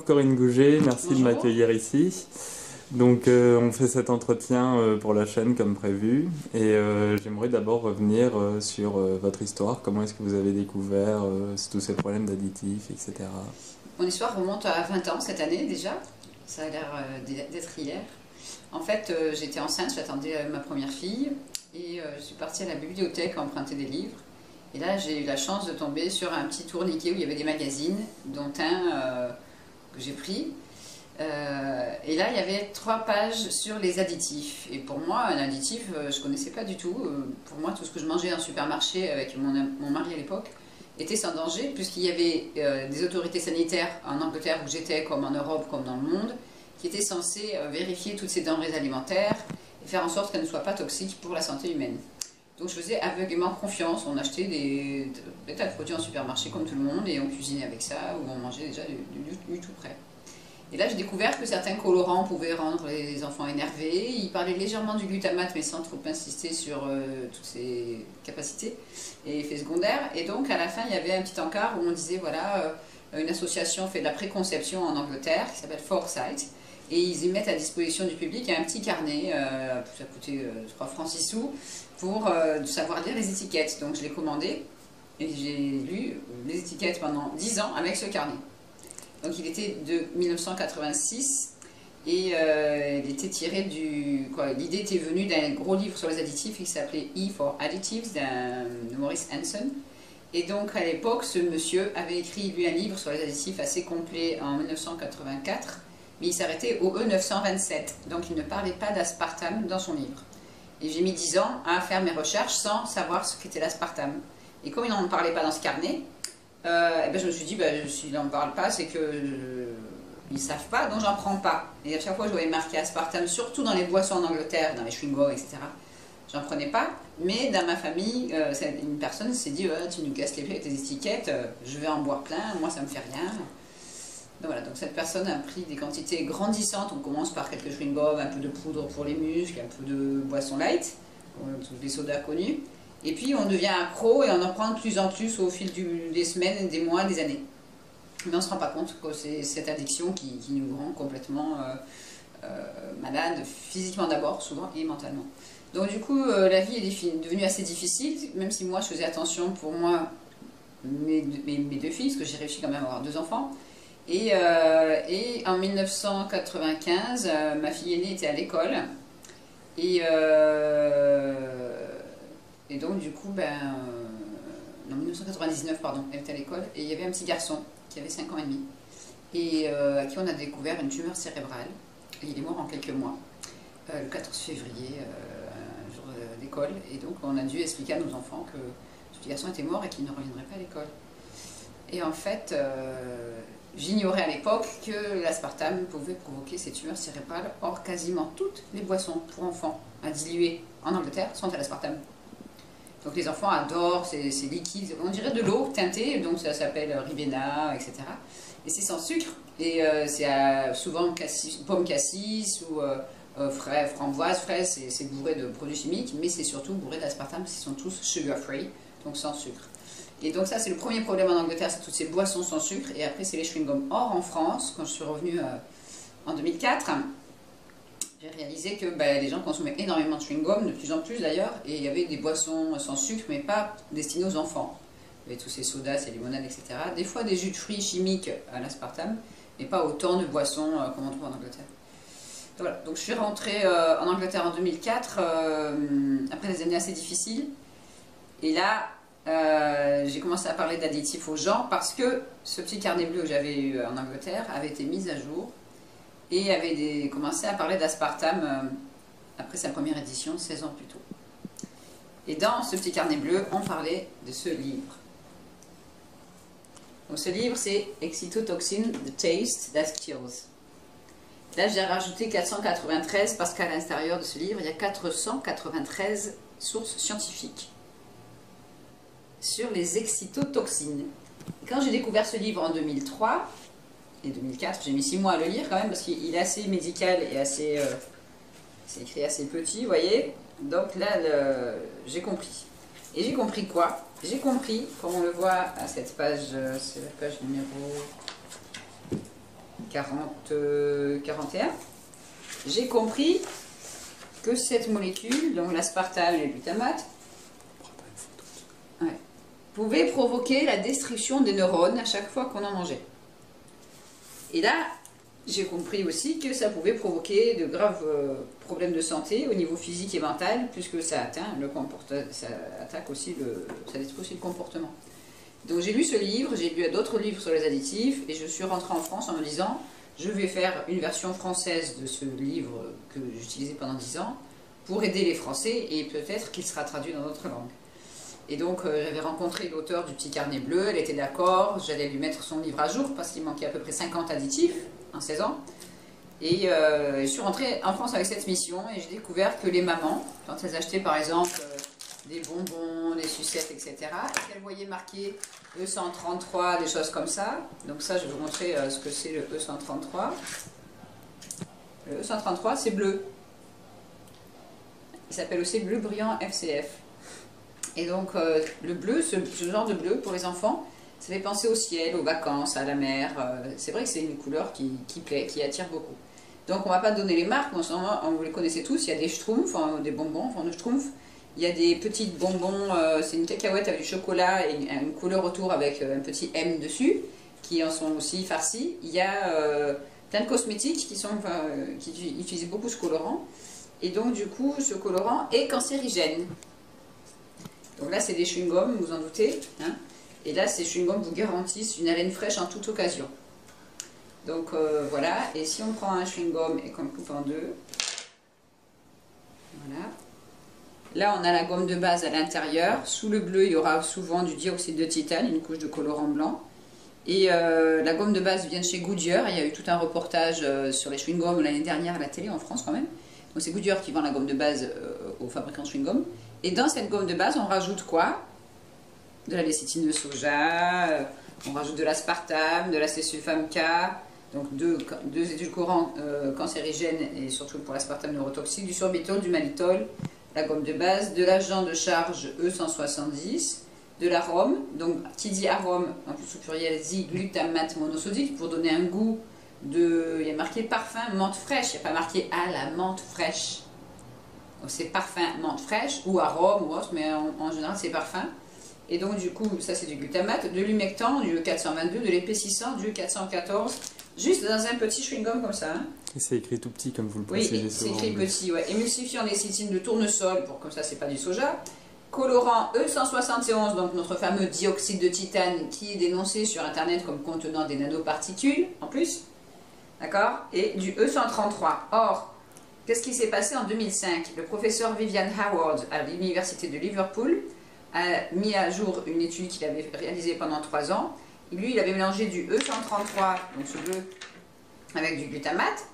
Bonjour Corinne Gouget, merci Bonjour. de m'accueillir ici. Donc on fait cet entretien pour la chaîne comme prévu et j'aimerais d'abord revenir sur votre histoire, comment est-ce que vous avez découvert tous ces problèmes d'additifs, etc. Mon histoire remonte à 20 ans cette année déjà, ça a l'air d'être hier. En fait, j'étais enceinte, j'attendais ma première fille et je suis partie à la bibliothèque emprunter des livres. Et là, j'ai eu la chance de tomber sur un petit tourniquet où il y avait des magazines, dont un que j'ai pris. Et là, il y avait 3 pages sur les additifs. Et pour moi, un additif, je ne connaissais pas du tout. Pour moi, tout ce que je mangeais en supermarché avec mon mari à l'époque était sans danger, puisqu'il y avait des autorités sanitaires en Angleterre où j'étais, comme en Europe, comme dans le monde, qui étaient censées vérifier toutes ces denrées alimentaires et faire en sorte qu'elles ne soient pas toxiques pour la santé humaine. Donc je faisais aveuglément confiance, on achetait des tas de produits en supermarché comme tout le monde et on cuisinait avec ça ou on mangeait déjà du tout prêt. Et là j'ai découvert que certains colorants pouvaient rendre les enfants énervés, ils parlaient légèrement du glutamate mais sans trop insister sur toutes ses capacités et effets secondaires. Et donc à la fin il y avait un petit encart où on disait voilà, une association fait de la préconception en Angleterre qui s'appelle Foresight. Et ils y mettent à disposition du public un petit carnet, ça coûtait 3 francs 6 sous, pour savoir lire les étiquettes. Donc je l'ai commandé et j'ai lu les étiquettes pendant 10 ans avec ce carnet. Donc il était de 1986 et il était tiré du... L'idée était venue d'un gros livre sur les additifs qui s'appelait E for Additives de Maurice Hanson. Et donc à l'époque, ce monsieur avait écrit lui un livre sur les additifs assez complet en 1984. Mais il s'arrêtait au E927, donc il ne parlait pas d'aspartame dans son livre. Et j'ai mis 10 ans à faire mes recherches sans savoir ce qu'était l'aspartame. Et comme il n'en parlait pas dans ce carnet, eh ben je me suis dit, s'il n'en parle pas, c'est qu'ils ne savent pas, donc j'en prends pas. Et à chaque fois, je voyais marqué aspartame, surtout dans les boissons en Angleterre, dans les chewing-gums, etc. J'en prenais pas, mais dans ma famille, une personne s'est dit, tu nous casses les pieds avec tes étiquettes, je vais en boire plein, moi ça me fait rien. Donc voilà, donc cette personne a pris des quantités grandissantes. On commence par quelques chewing-gums, un peu de poudre pour les muscles, un peu de boisson light, tous les sodas connus. Et puis on devient accro et on en prend de plus en plus au fil des semaines, des mois, des années. Mais on ne se rend pas compte que c'est cette addiction qui nous rend complètement malades, physiquement d'abord, souvent, et mentalement. Donc du coup, la vie est devenue assez difficile, même si moi je faisais attention pour moi, mes 2 filles, parce que j'ai réussi quand même à avoir 2 enfants. Et en 1995, ma fille aînée était à l'école. Et donc, du coup, en 1999, pardon, elle était à l'école. Et il y avait un petit garçon qui avait 5 ans et demi. Et à qui on a découvert une tumeur cérébrale. Et il est mort en quelques mois, le 14 février, un jour d'école. Et donc, on a dû expliquer à nos enfants que ce petit garçon était mort et qu'il ne reviendrait pas à l'école. Et en fait, j'ignorais à l'époque que l'aspartame pouvait provoquer ces tumeurs cérébrales. Or, quasiment toutes les boissons pour enfants à diluer en Angleterre sont à l'aspartame. Donc les enfants adorent ces liquides, on dirait de l'eau teintée, donc ça s'appelle Ribena, etc. Et c'est sans sucre, et c'est souvent pomme cassis ou framboise, fraise, c'est bourré de produits chimiques, mais c'est surtout bourré d'aspartame, ils sont tous sugar free, donc sans sucre. Et donc ça c'est le premier problème en Angleterre, c'est toutes ces boissons sans sucre, et après c'est les chewing-gums. Or en France, quand je suis revenue en 2004, j'ai réalisé que les gens consommaient énormément de chewing-gum, de plus en plus d'ailleurs, et il y avait des boissons sans sucre, mais pas destinées aux enfants. Il y avait tous ces sodas, ces limonades, etc. Des fois des jus de fruits chimiques à l'aspartame, mais pas autant de boissons comme on trouve en Angleterre. Donc, voilà. Donc je suis rentrée en Angleterre en 2004, après des années assez difficiles, et là, j'ai commencé à parler d'additifs aux gens parce que ce petit carnet bleu que j'avais eu en Angleterre avait été mis à jour et avait commencé à parler d'aspartame après sa première édition 16 ans plus tôt. Et dans ce petit carnet bleu, on parlait de ce livre. Donc ce livre, c'est Excitotoxin, The Taste That Kills. Là, j'ai rajouté 493 parce qu'à l'intérieur de ce livre, il y a 493 sources scientifiques sur les excitotoxines. Et quand j'ai découvert ce livre en 2003 et 2004, j'ai mis 6 mois à le lire quand même parce qu'il est assez médical et assez, c'est écrit assez petit, vous voyez. Donc là, j'ai compris. Et j'ai compris quoi? J'ai compris, comme on le voit à cette page, c'est la page numéro 41, j'ai compris que cette molécule, donc l'aspartame et le glutamate, pouvait provoquer la destruction des neurones à chaque fois qu'on en mangeait. Et là, j'ai compris aussi que ça pouvait provoquer de graves problèmes de santé au niveau physique et mental, puisque ça attaque aussi ça détruit aussi le comportement. Donc j'ai lu ce livre, j'ai lu d'autres livres sur les additifs, et je suis rentrée en France en me disant, je vais faire une version française de ce livre que j'utilisais pendant 10 ans, pour aider les Français, et peut-être qu'il sera traduit dans d'autres langues. Et donc j'avais rencontré l'auteur du petit carnet bleu, elle était d'accord, j'allais lui mettre son livre à jour, parce qu'il manquait à peu près 50 additifs, en 16 ans. Et je suis rentrée en France avec cette mission, et j'ai découvert que les mamans, quand elles achetaient par exemple des bonbons, des sucettes, etc., et qu'elles voyaient marqué E133, des choses comme ça, donc ça je vais vous montrer ce que c'est le E133. Le E133 c'est bleu. Il s'appelle aussi bleu brillant FCF. Et donc le bleu, ce genre de bleu pour les enfants, ça fait penser au ciel, aux vacances, à la mer. C'est vrai que c'est une couleur qui plaît, qui attire beaucoup. Donc on ne va pas donner les marques, mais vous les connaissez tous. Il y a des schtroumpfs, des bonbons, de schtroumpfs. Il y a des petits bonbons, c'est une cacahuète avec du chocolat et une couleur autour avec un petit M dessus, qui en sont aussi farcis. Il y a plein de cosmétiques qui utilisent beaucoup ce colorant. Et donc du coup, ce colorant est cancérigène. Donc là, c'est des chewing-gums, vous en doutez. Hein, et là, ces chewing-gums vous garantissent une haleine fraîche en toute occasion. Donc voilà. Et si on prend un chewing-gum et qu'on le coupe en deux, voilà. Là, on a la gomme de base à l'intérieur. Sous le bleu, il y aura souvent du dioxyde de titane, une couche de colorant blanc. Et la gomme de base vient de chez Goodyear. Il y a eu tout un reportage sur les chewing-gums l'année dernière à la télé en France quand même. Donc c'est Goodyear qui vend la gomme de base aux fabricants de chewing-gum. Et dans cette gomme de base, on rajoute quoi? De la lécithine de soja, on rajoute de l'aspartame, de l'acésulfame K, donc deux édulcorants cancérigènes et surtout pour l'aspartame neurotoxique, du sorbitol, du mannitol, la gomme de base, de l'agent de charge E170, de l'arôme, donc qui dit arôme, en plus au pluriel, dit glutamate monosodique pour donner un goût de... Il y a marqué parfum menthe fraîche, il n'y a pas marqué à la menthe fraîche. C'est parfum menthe fraîche ou arôme ou autre, mais en général c'est parfum. Et donc du coup, ça c'est du glutamate, de l'humectant, du E422, de l'épaississant, du E414, juste dans un petit chewing-gum comme ça. Hein. Et c'est écrit tout petit comme vous le précisez souvent. Oui, c'est écrit petit, ouais. Émulsifiant lécithine de tournesol, pour comme ça c'est pas du soja. Colorant E171, donc notre fameux dioxyde de titane qui est dénoncé sur internet comme contenant des nanoparticules en plus. D'accord. Et du E133. Or, qu'est-ce qui s'est passé en 2005? Le professeur Vivian Howard à l'université de Liverpool a mis à jour une étude qu'il avait réalisée pendant 3 ans. Et lui, il avait mélangé du E133, donc ce bleu, avec du glutamate.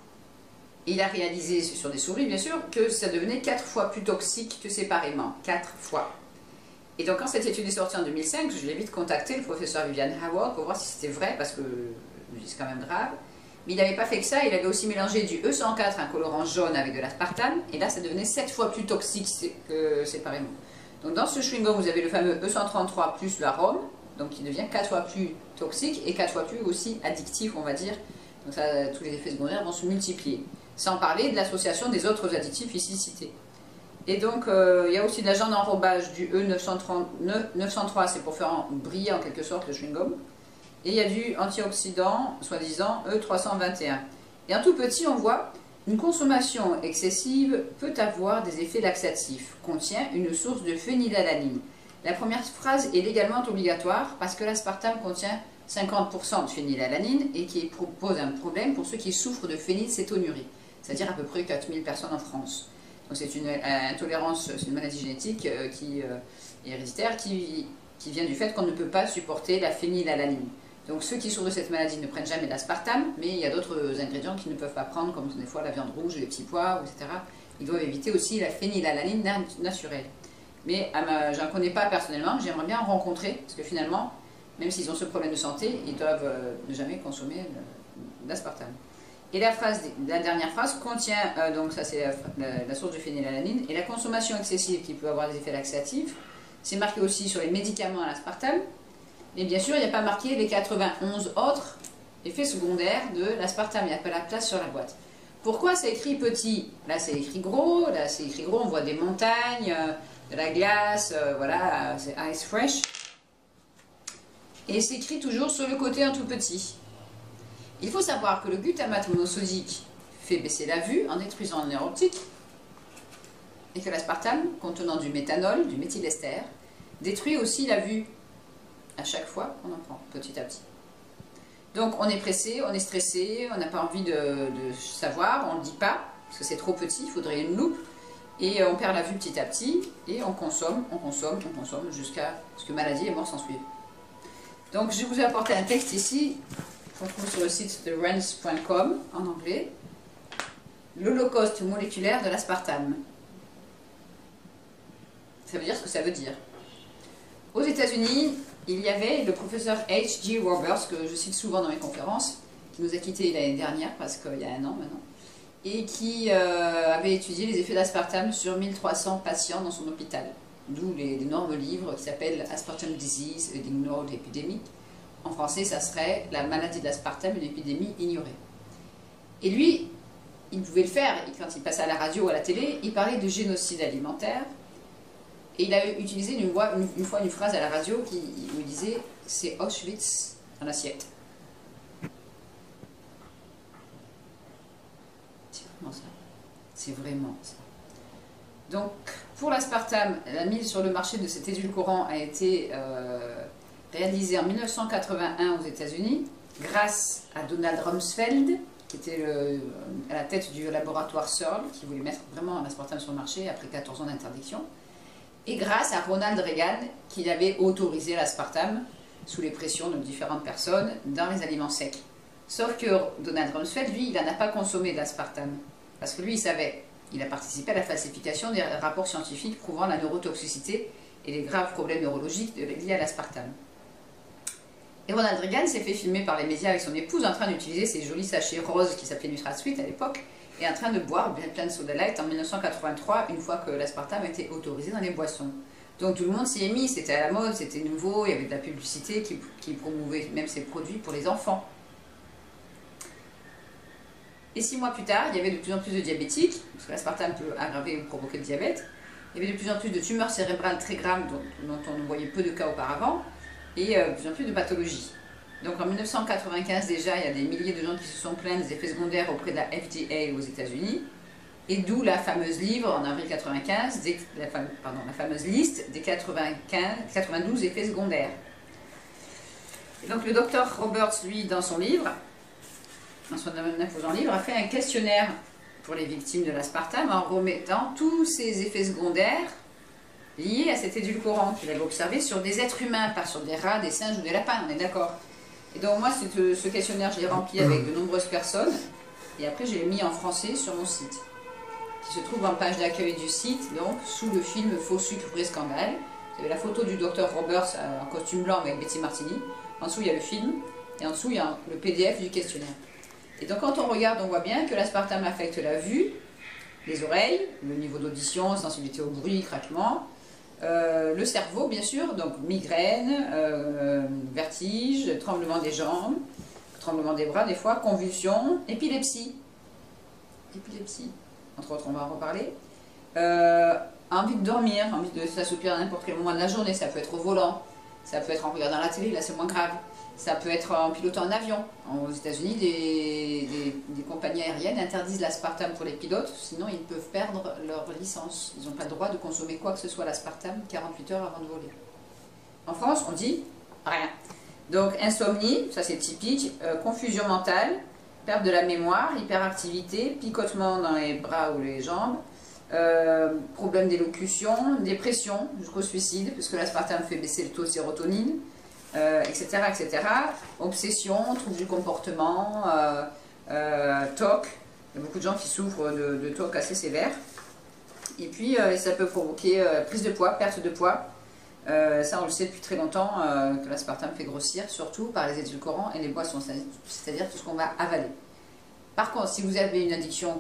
Et il a réalisé sur des souris, bien sûr, que ça devenait 4 fois plus toxique que séparément. 4 fois. Et donc, quand cette étude est sortie en 2005, je l'ai vite contacté, le professeur Vivian Howard, pour voir si c'était vrai, parce que c'est quand même grave. Mais il n'avait pas fait que ça, il avait aussi mélangé du E104, un colorant jaune avec de l'aspartame, et là ça devenait 7 fois plus toxique que séparément. Donc dans ce chewing-gum, vous avez le fameux E133 plus l'arôme, donc qui devient 4 fois plus toxique et 4 fois plus aussi addictif, on va dire. Donc ça, tous les effets secondaires vont se multiplier. Sans parler de l'association des autres additifs ici cités. Et donc il y a aussi de l'agent d'enrobage du E903, c'est pour faire briller en quelque sorte le chewing-gum. Et il y a du antioxydant, soi-disant E321. Et en tout petit, on voit une consommation excessive peut avoir des effets laxatifs. Contient une source de phénylalanine. La première phrase est légalement obligatoire parce que l'aspartame contient 50% de phénylalanine et qui pose un problème pour ceux qui souffrent de phénylcétonurie, c'est-à-dire à peu près 4000 personnes en France. Donc c'est une intolérance, c'est une maladie génétique qui est héréditaire qui vient du fait qu'on ne peut pas supporter la phénylalanine. Donc ceux qui souffrent de cette maladie ne prennent jamais l'aspartame, mais il y a d'autres ingrédients qu'ils ne peuvent pas prendre, comme des fois la viande rouge, les petits pois, etc. Ils doivent éviter aussi la phénylalanine naturelle. Mais j'en connais pas personnellement, j'aimerais bien en rencontrer, parce que finalement, même s'ils ont ce problème de santé, ils doivent ne jamais consommer l'aspartame. Et la dernière phrase contient, donc ça c'est la source de phénylalanine, et la consommation excessive qui peut avoir des effets laxatifs, c'est marqué aussi sur les médicaments à l'aspartame. Mais bien sûr, il n'y a pas marqué les 91 autres effet secondaire de l'aspartame. Il n'y a pas la place sur la boîte. Pourquoi c'est écrit petit? Là c'est écrit gros, là c'est écrit gros, on voit des montagnes, de la glace, voilà, c'est ice fresh. Et c'est écrit toujours sur le côté un tout petit. Il faut savoir que le glutamate monosodique fait baisser la vue en détruisant le nerf optique, et que l'aspartame, contenant du méthanol, du méthylester, détruit aussi la vue à chaque fois qu'on en prend, petit à petit. Donc on est pressé, on est stressé, on n'a pas envie de savoir, on ne le dit pas, parce que c'est trop petit, il faudrait une loupe, et on perd la vue petit à petit, et on consomme, jusqu'à ce que maladie et mort s'en suivent. Donc je vous ai apporté un texte ici, qu'on trouve sur le site de RENS.com, en anglais, l'holocauste moléculaire de l'aspartame. Ça veut dire ce que ça veut dire. Aux États-Unis, il y avait le professeur H.G. Roberts, que je cite souvent dans mes conférences, qui nous a quittés l'année dernière, parce qu'il y a un an maintenant, et qui avait étudié les effets d'aspartame sur 1300 patients dans son hôpital. D'où l'énorme livre qui s'appelle Aspartame Disease, an Ignored Epidemic. En français, ça serait La maladie de l'aspartame, une épidémie ignorée. Et lui, il pouvait le faire, et quand il passait à la radio ou à la télé, il parlait de génocide alimentaire. Et il a utilisé une fois une phrase à la radio où il disait « c'est Auschwitz en assiette ». C'est vraiment ça. C'est vraiment ça. Donc, pour l'aspartame, la mise sur le marché de cet édulcorant a été réalisée en 1981 aux États-Unis grâce à Donald Rumsfeld, qui était à la tête du laboratoire Searle, qui voulait mettre vraiment l'aspartame sur le marché après 14 ans d'interdiction. Et grâce à Ronald Reagan, qui avait autorisé l'aspartame sous les pressions de différentes personnes dans les aliments secs. Sauf que Donald Rumsfeld, lui, il n'en a pas consommé d'aspartame. Parce que lui, il savait, il a participé à la falsification des rapports scientifiques prouvant la neurotoxicité et les graves problèmes neurologiques liés à l'aspartame. Et Ronald Reagan s'est fait filmer par les médias avec son épouse en train d'utiliser ces jolis sachets roses qui s'appelaient NutraSweet à l'époque, et en train de boire plein de soda light en 1983, une fois que l'aspartame était autorisé dans les boissons. Donc tout le monde s'y est mis, c'était à la mode, c'était nouveau, il y avait de la publicité qui promouvait même ces produits pour les enfants. Et 6 mois plus tard, il y avait de plus en plus de diabétiques, parce que l'aspartame peut aggraver ou provoquer le diabète. Il y avait de plus en plus de tumeurs cérébrales très graves dont on voyait peu de cas auparavant, et de plus en plus de pathologies. Donc en 1995 déjà, il y a des milliers de gens qui se sont plaints des effets secondaires auprès de la FDA aux États-Unis, et d'où la fameuse livre en avril 95, la fameuse liste des 92 effets secondaires. Et donc le docteur Roberts, lui, dans son livre, dans son imposant livre, a fait un questionnaire pour les victimes de l'aspartame en remettant tous ces effets secondaires liés à cet édulcorant qu'il avait observé sur des êtres humains, pas sur des rats, des singes ou des lapins, on est d'accord. Et donc moi, ce questionnaire, je l'ai rempli avec de nombreuses personnes, et après je l'ai mis en français sur mon site, qui se trouve en page d'accueil du site, donc sous le film Faux sucre, vrai scandale. Vous avez la photo du docteur Roberts en costume blanc avec Betty Martini, en dessous il y a le film, et en dessous il y a le PDF du questionnaire. Et donc quand on regarde, on voit bien que l'aspartame affecte la vue, les oreilles, le niveau d'audition, sensibilité au bruit, craquement, le cerveau bien sûr, donc migraine, vertige, tremblement des jambes, tremblement des bras des fois, convulsions, épilepsie, entre autres on va en reparler, envie de dormir, envie de s'assoupir à n'importe quel moment de la journée, ça peut être au volant, ça peut être en regardant la télé, là c'est moins grave. Ça peut être en pilotant un avion. Aux États-Unis, des compagnies aériennes interdisent l'aspartame pour les pilotes, sinon ils peuvent perdre leur licence. Ils n'ont pas le droit de consommer quoi que ce soit l'aspartame 48 heures avant de voler. En France, on dit rien. Donc insomnie, ça c'est typique, confusion mentale, perte de la mémoire, hyperactivité, picotement dans les bras ou les jambes, problème d'élocution, dépression jusqu'au suicide, puisque l'aspartame fait baisser le taux de sérotonine. Etc., etc. Obsession, trouble du comportement, TOC. Il y a beaucoup de gens qui souffrent de TOC assez sévères. Et puis, ça peut provoquer prise de poids, perte de poids. Ça, on le sait depuis très longtemps, que l'aspartame fait grossir, surtout par les édulcorants et les boissons, c'est-à-dire tout ce qu'on va avaler. Par contre, si vous avez une addiction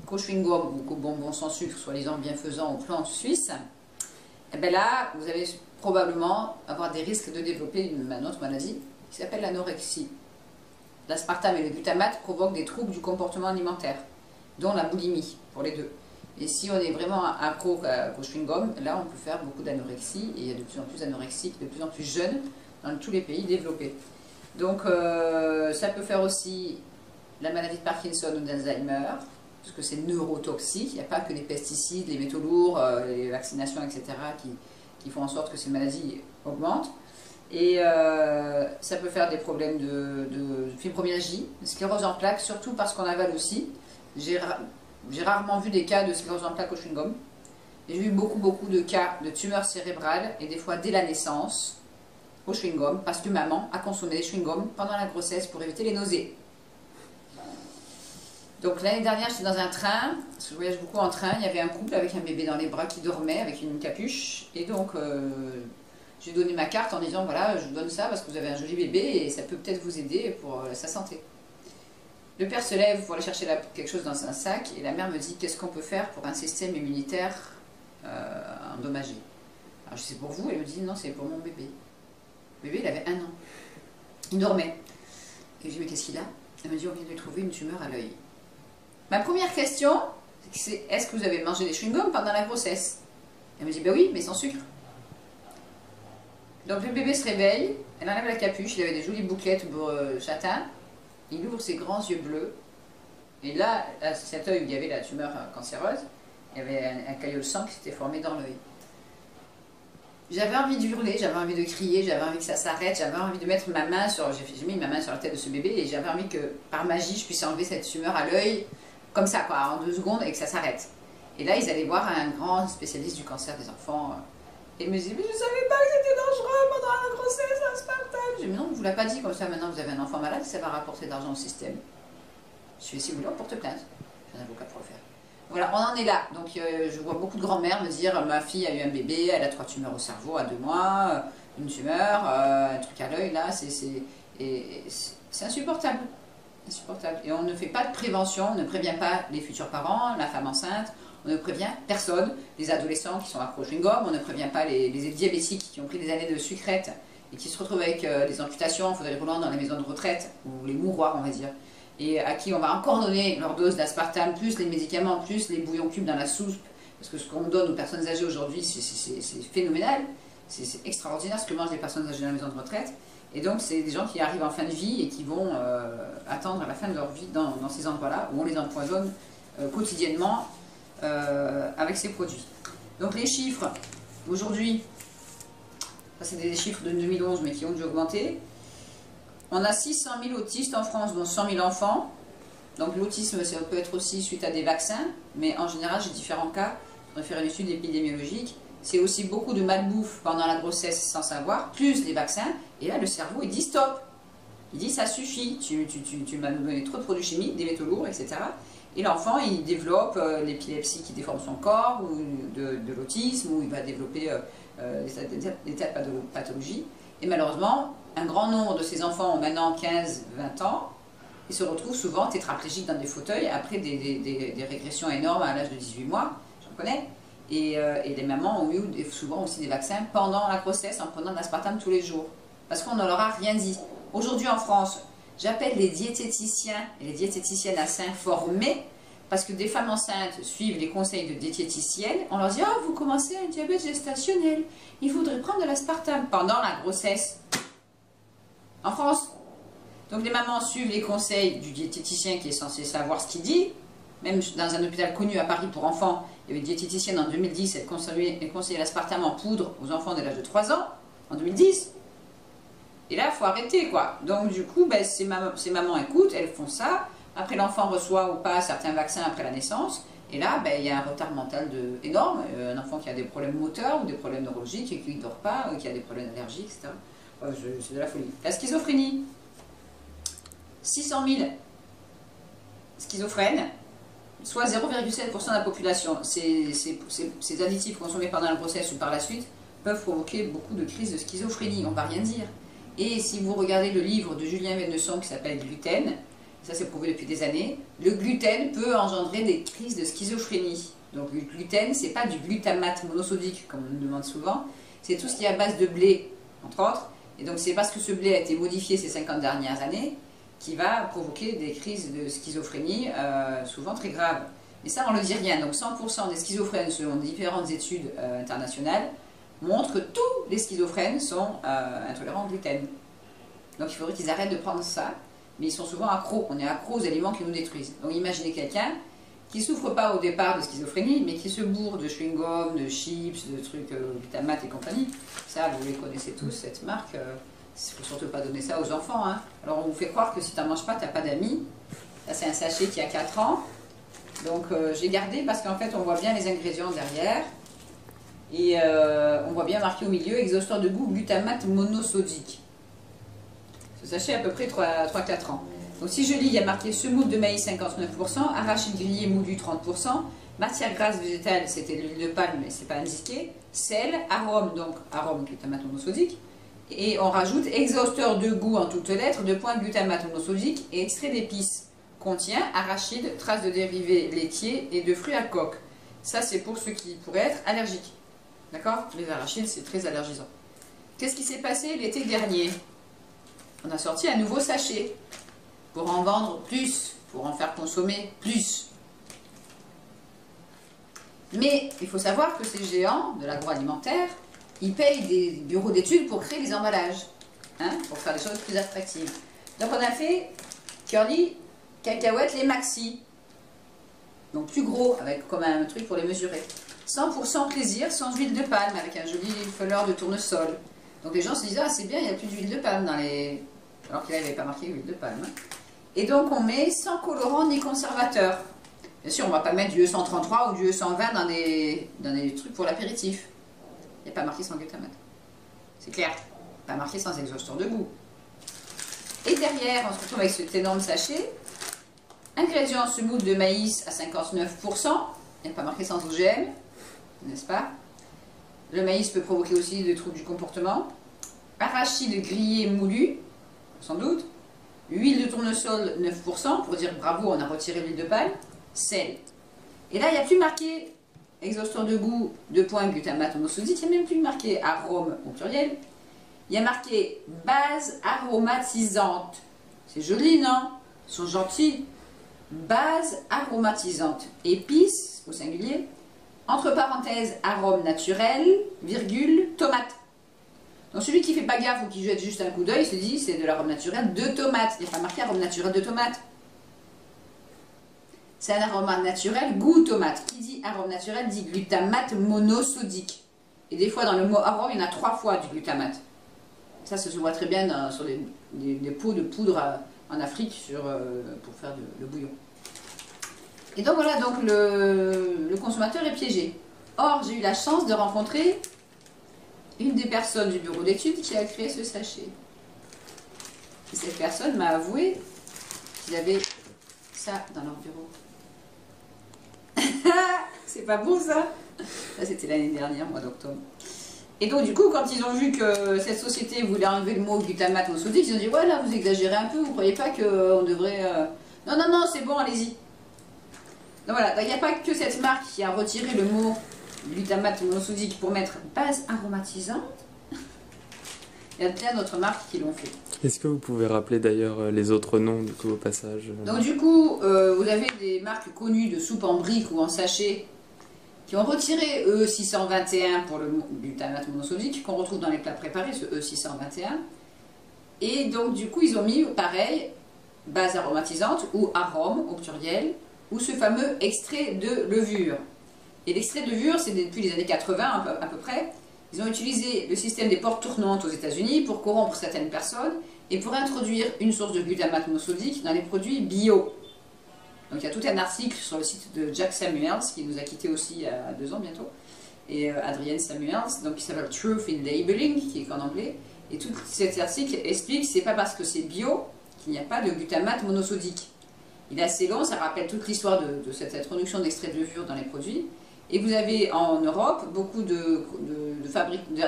qu'au chewing-gum ou qu'aux bonbons sans sucre, soi-disant bienfaisant aux plantes suisses, et bien là, vous allez probablement avoir des risques de développer une autre maladie qui s'appelle l'anorexie. l'aspartame et le glutamate provoquent des troubles du comportement alimentaire, dont la boulimie, pour les deux. Et si on est vraiment accro au chewing-gum, là on peut faire beaucoup d'anorexie, et il y a de plus en plus d'anorexie, de plus en plus jeunes dans tous les pays développés. Donc ça peut faire aussi la maladie de Parkinson ou d'Alzheimer, parce que c'est neurotoxique, il n'y a pas que les pesticides, les métaux lourds, les vaccinations, etc. qui font en sorte que ces maladies augmentent. Et ça peut faire des problèmes de fibromyalgie, de sclérose en plaques, surtout parce qu'on avale aussi. J'ai rarement vu des cas de sclérose en plaques au chewing-gum. J'ai vu beaucoup de cas de tumeurs cérébrales, et des fois dès la naissance, au chewing-gum, parce que maman a consommé des chewing-gums pendant la grossesse pour éviter les nausées. Donc l'année dernière, j'étais dans un train, parce que je voyage beaucoup en train, il y avait un couple avec un bébé dans les bras qui dormait avec une capuche, et donc j'ai donné ma carte en disant voilà, je vous donne ça parce que vous avez un joli bébé et ça peut peut-être vous aider pour sa santé. Le père se lève pour aller chercher quelque chose dans un sac, et la mère me dit qu'est-ce qu'on peut faire pour un système immunitaire endommagé. Alors je dis c'est pour vous, elle me dit non, c'est pour mon bébé. Le bébé il avait 1 an, il dormait. Et je lui dis mais qu'est-ce qu'il a? Elle me dit on vient de lui trouver une tumeur à l'œil. Ma première question, c'est est-ce que vous avez mangé des chewing-gums pendant la grossesse? Elle me dit, ben oui, mais sans sucre. Donc le bébé se réveille, elle enlève la capuche, il avait des jolies bouclettes châtain, il ouvre ses grands yeux bleus, et là, à cet œil où il y avait la tumeur cancéreuse, il y avait un caillot de sang qui s'était formé dans l'œil. J'avais envie de hurler, j'avais envie de crier, j'avais envie que ça s'arrête, j'avais envie de mettre ma main sur... J'ai mis ma main sur la tête de ce bébé, et j'avais envie que, par magie, je puisse enlever cette tumeur à l'œil, comme ça, quoi, en 2 secondes, et que ça s'arrête. Et là, ils allaient voir un grand spécialiste du cancer des enfants. Et il me disait, mais je ne savais pas que c'était dangereux pendant la grossesse, l'aspartame. J'ai dit, mais non, on ne vous l'a pas dit, comme ça, maintenant vous avez un enfant malade, ça va rapporter de l'argent au système. Je suis si vous voulez, on porte plainte. J'ai un avocat pour le faire. Voilà, on en est là. Donc, je vois beaucoup de grand-mères me dire, ma fille a eu un bébé, elle a 3 tumeurs au cerveau à 2 mois, une tumeur, un truc à l'œil, là, c'est insupportable. Insupportable. Et on ne fait pas de prévention, on ne prévient pas les futurs parents, la femme enceinte, on ne prévient personne, les adolescents qui sont accros au chewing-gum, on ne prévient pas les diabétiques qui ont pris des années de sucrète et qui se retrouvent avec des amputations en fauteuil roulant dans les maisons de retraite, ou les mouroirs on va dire, et à qui on va encore donner leur dose d'aspartame, plus les médicaments, plus les bouillons cubes dans la soupe, parce que ce qu'on donne aux personnes âgées aujourd'hui, c'est phénoménal, c'est extraordinaire ce que mangent les personnes âgées dans la maison de retraite. Et donc, c'est des gens qui arrivent en fin de vie et qui vont attendre à la fin de leur vie dans ces endroits-là, où on les empoisonne quotidiennement avec ces produits. Donc, les chiffres, aujourd'hui, ça c'est des chiffres de 2011, mais qui ont dû augmenter. On a 600 000 autistes en France, dont 100 000 enfants. Donc, l'autisme, ça peut être aussi suite à des vaccins, mais en général, j'ai différents cas. On va faire une étude épidémiologique. C'est aussi beaucoup de malbouffe pendant la grossesse sans savoir, plus les vaccins. Et là, le cerveau, il dit stop. Il dit ça suffit, tu m'as donné trop de produits chimiques, des métaux lourds, etc. Et l'enfant, il développe l'épilepsie qui déforme son corps, ou de l'autisme, ou il va développer des tas de pathologies. Et malheureusement, un grand nombre de ces enfants ont maintenant 15-20 ans, et se retrouvent souvent tétraplégiques dans des fauteuils après des régressions énormes à l'âge de 18 mois, j'en connais. Et les mamans ont eu souvent aussi des vaccins pendant la grossesse en prenant de l'aspartame tous les jours. Parce qu'on ne leur a rien dit. Aujourd'hui en France, j'appelle les diététiciens et les diététiciennes à s'informer, parce que des femmes enceintes suivent les conseils de diététiciennes. On leur dit « Ah, vous commencez un diabète gestationnel, il faudrait prendre de l'aspartame pendant la grossesse. » En France. Donc les mamans suivent les conseils du diététicien qui est censé savoir ce qu'il dit. Même dans un hôpital connu à Paris pour enfants, il y avait une diététicienne en 2010, elle conseillait l'aspartame en poudre aux enfants dès l'âge de 3 ans, en 2010. Et là, il faut arrêter, quoi. Donc du coup, ben, ces mamans écoutent, elles font ça. Après, l'enfant reçoit ou pas certains vaccins après la naissance. Et là, ben, il y a un retard mental énorme. Un enfant qui a des problèmes moteurs ou des problèmes neurologiques et qui ne dort pas, ou qui a des problèmes d'allergie, etc. C'est de la folie. La schizophrénie. 600 000 schizophrènes, soit 0,7% de la population. Ces additifs consommés pendant la grossesse ou par la suite peuvent provoquer beaucoup de crises de schizophrénie, on ne va rien dire. Et si vous regardez le livre de Julien Vennesson qui s'appelle Gluten, ça c'est prouvé depuis des années, le gluten peut engendrer des crises de schizophrénie. Donc le gluten, c'est pas du glutamate monosodique comme on nous demande souvent, c'est tout ce qui est à base de blé, entre autres. Et donc c'est parce que ce blé a été modifié ces 50 dernières années qui va provoquer des crises de schizophrénie souvent très graves. Et ça, on ne le dit rien. Donc 100% des schizophrènes, selon différentes études internationales, montrent que tous les schizophrènes sont intolérants au gluten. Donc il faudrait qu'ils arrêtent de prendre ça, mais ils sont souvent accros. On est accros aux aliments qui nous détruisent. Donc imaginez quelqu'un qui ne souffre pas au départ de schizophrénie, mais qui se bourre de chewing-gum, de chips, de trucs Glutamat et compagnie. Ça, vous les connaissez tous, cette marque. Il ne faut surtout pas donner ça aux enfants. Hein. Alors on vous fait croire que si tu n'en manges pas, tu n'as pas d'amis. Ça, c'est un sachet qui a 4 ans. Donc j'ai gardé parce qu'en fait, on voit bien les ingrédients derrière. Et on voit bien marqué au milieu, exhausteur de goût, glutamate monosodique. Ce sachet a à peu près 3-4 ans. Donc si je lis, il y a marqué semoule de maïs 59%, arachide grillé moulu 30%, matière grasse végétale, c'était de l'huile de palme, mais c'est pas indiqué, sel, arôme, donc arôme glutamate monosodique, et on rajoute exhausteur de goût en toutes lettres, 2 points glutamate monosodique et extrait d'épices. Contient arachide, traces de dérivés laitiers et de fruits à coque. Ça, c'est pour ceux qui pourraient être allergiques. D'accord? Les arachides, c'est très allergisant. Qu'est-ce qui s'est passé l'été dernier? On a sorti un nouveau sachet pour en vendre plus, pour en faire consommer plus. Mais il faut savoir que ces géants de l'agroalimentaire, ils payent des bureaux d'études pour créer les emballages, hein, pour faire des choses plus attractives. Donc on a fait curly, cacahuètes, les maxi. Donc plus gros, avec comme un truc pour les mesurer. 100% plaisir, sans huile de palme, avec un joli fleur de tournesol. Donc les gens se disent, ah c'est bien, il n'y a plus d'huile de palme dans les... Alors qu'il n'avait pas marqué huile de palme. Hein. Et donc on met sans colorant ni conservateur. Bien sûr, on ne va pas mettre du E133 ou du E120 dans des trucs pour l'apéritif. Il n'y a pas marqué sans glutamate. C'est clair. Pas marqué sans exhausteur de goût. Et derrière, on se retrouve avec cet énorme sachet. Ingrédients semoule de maïs à 59%. Il n'y a pas marqué sans OGM, n'est-ce pas? Le maïs peut provoquer aussi des troubles du comportement. Arachide grillé moulu, sans doute. Huile de tournesol 9%, pour dire bravo, on a retiré l'huile de palme. Sel. Et là, il n'y a plus marqué exhausteur de goût, 2 points glutamate monosodique, il n'y a même plus marqué arôme au pluriel. Il y a marqué base aromatisante. C'est joli, non? Ils sont gentils. Base aromatisante. Épices, au singulier. Entre parenthèses, arôme naturel, virgule, tomate. Donc celui qui ne fait pas gaffe ou qui jette juste un coup d'œil se dit c'est de l'arôme naturel de tomate. Il n'y a pas marqué arôme naturel de tomate. C'est un arôme naturel goût tomate. Qui dit arôme naturel dit glutamate monosodique. Et des fois dans le mot arôme, il y en a 3 fois du glutamate. Ça se voit très bien sur des pots de poudre en Afrique pour faire le bouillon. Et donc voilà, donc le consommateur est piégé. Or, j'ai eu la chance de rencontrer une des personnes du bureau d'études qui a créé ce sachet. Et cette personne m'a avoué qu'il avait ça dans leur bureau. C'est pas bon ça? Ça c'était l'année dernière, mois d'octobre. Et donc du coup, quand ils ont vu que cette société voulait enlever le mot glutamate monosodique, ils ont dit ouais là vous exagérez un peu, vous croyez pas qu'on devrait... Non, non, non, c'est bon, allez-y. Donc voilà, il n'y a pas que cette marque qui a retiré le mot glutamate monosodique pour mettre base aromatisante. Il y a plein d'autres marques qui l'ont fait. Est-ce que vous pouvez rappeler d'ailleurs les autres noms du coup au passage? Donc du coup, vous avez des marques connues de soupe en briques ou en sachet qui ont retiré E621 pour le glutamate monosodique qu'on retrouve dans les plats préparés, ce E621. Et donc du coup, ils ont mis pareil, base aromatisante ou arôme au pluriel, ou ce fameux extrait de levure. Et l'extrait de levure, c'est depuis les années 80 à peu près. Ils ont utilisé le système des portes tournantes aux États-Unis pour corrompre certaines personnes et pour introduire une source de glutamate monosodique dans les produits bio. Donc il y a tout un article sur le site de Jack Samuels, qui nous a quittés aussi il y a 2 ans bientôt, et Adrienne Samuels, donc qui s'appelle Truth in Labeling, qui est en anglais. Et tout cet article explique que c'est pas parce que c'est bio qu'il n'y a pas de glutamate monosodique. Il est assez long, ça rappelle toute l'histoire de cette introduction d'extrait de levure dans les produits. Et vous avez en Europe beaucoup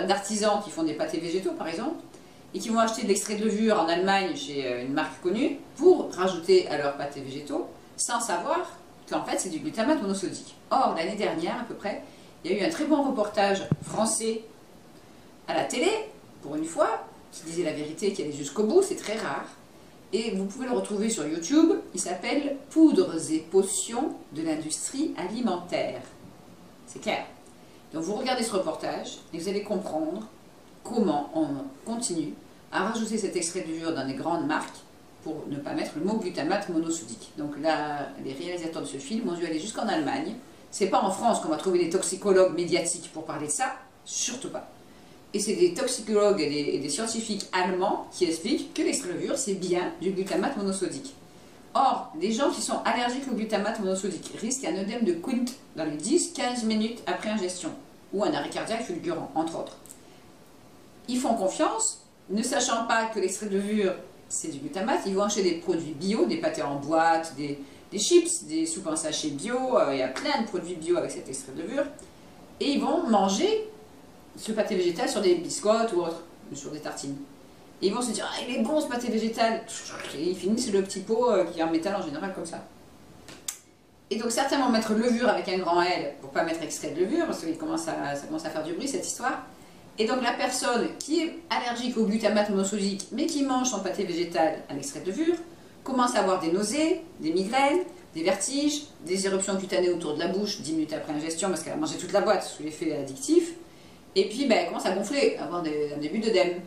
d'artisans qui font des pâtés végétaux par exemple, et qui vont acheter de l'extrait de levure en Allemagne chez une marque connue pour rajouter à leurs pâtés végétaux, sans savoir qu'en fait c'est du glutamate monosodique. Or, l'année dernière à peu près, il y a eu un très bon reportage français à la télé, pour une fois, qui disait la vérité, qui allait jusqu'au bout, c'est très rare. Et vous pouvez le retrouver sur YouTube. Il s'appelle « Poudres et potions de l'industrie alimentaire ». C'est clair. Donc vous regardez ce reportage et vous allez comprendre comment on continue à rajouter cet extrait de levure dans des grandes marques pour ne pas mettre le mot glutamate monosodique. Donc là, les réalisateurs de ce film ont dû aller jusqu'en Allemagne. C'est pas en France qu'on va trouver des toxicologues médiatiques pour parler de ça, surtout pas. Et c'est des toxicologues et des scientifiques allemands qui expliquent que l'extrait de levure, c'est bien du glutamate monosodique. Or, les gens qui sont allergiques au glutamate monosodique risquent un œdème de Quint dans les 10-15 minutes après ingestion, ou un arrêt cardiaque fulgurant, entre autres. Ils font confiance, ne sachant pas que l'extrait de levure, c'est du glutamate, ils vont acheter des produits bio, des pâtés en boîte, des chips, des soupes en sachet bio, il y a plein de produits bio avec cet extrait de levure, et ils vont manger ce pâté végétal sur des biscottes ou autre, sur des tartines. Et ils vont se dire, ah, il est bon ce pâté végétal, et ils finissent le petit pot qui est en métal en général comme ça. Et donc certains vont mettre levure avec un grand L pour ne pas mettre extrait de levure, parce que ça commence à faire du bruit cette histoire. Et donc la personne qui est allergique au glutamate monosodique, mais qui mange son pâté végétal à l'extrait de levure, commence à avoir des nausées, des migraines, des vertiges, des éruptions cutanées autour de la bouche 10 minutes après ingestion, parce qu'elle a mangé toute la boîte sous l'effet addictif. Et puis elle commence à gonfler, à avoir un début d'œdème.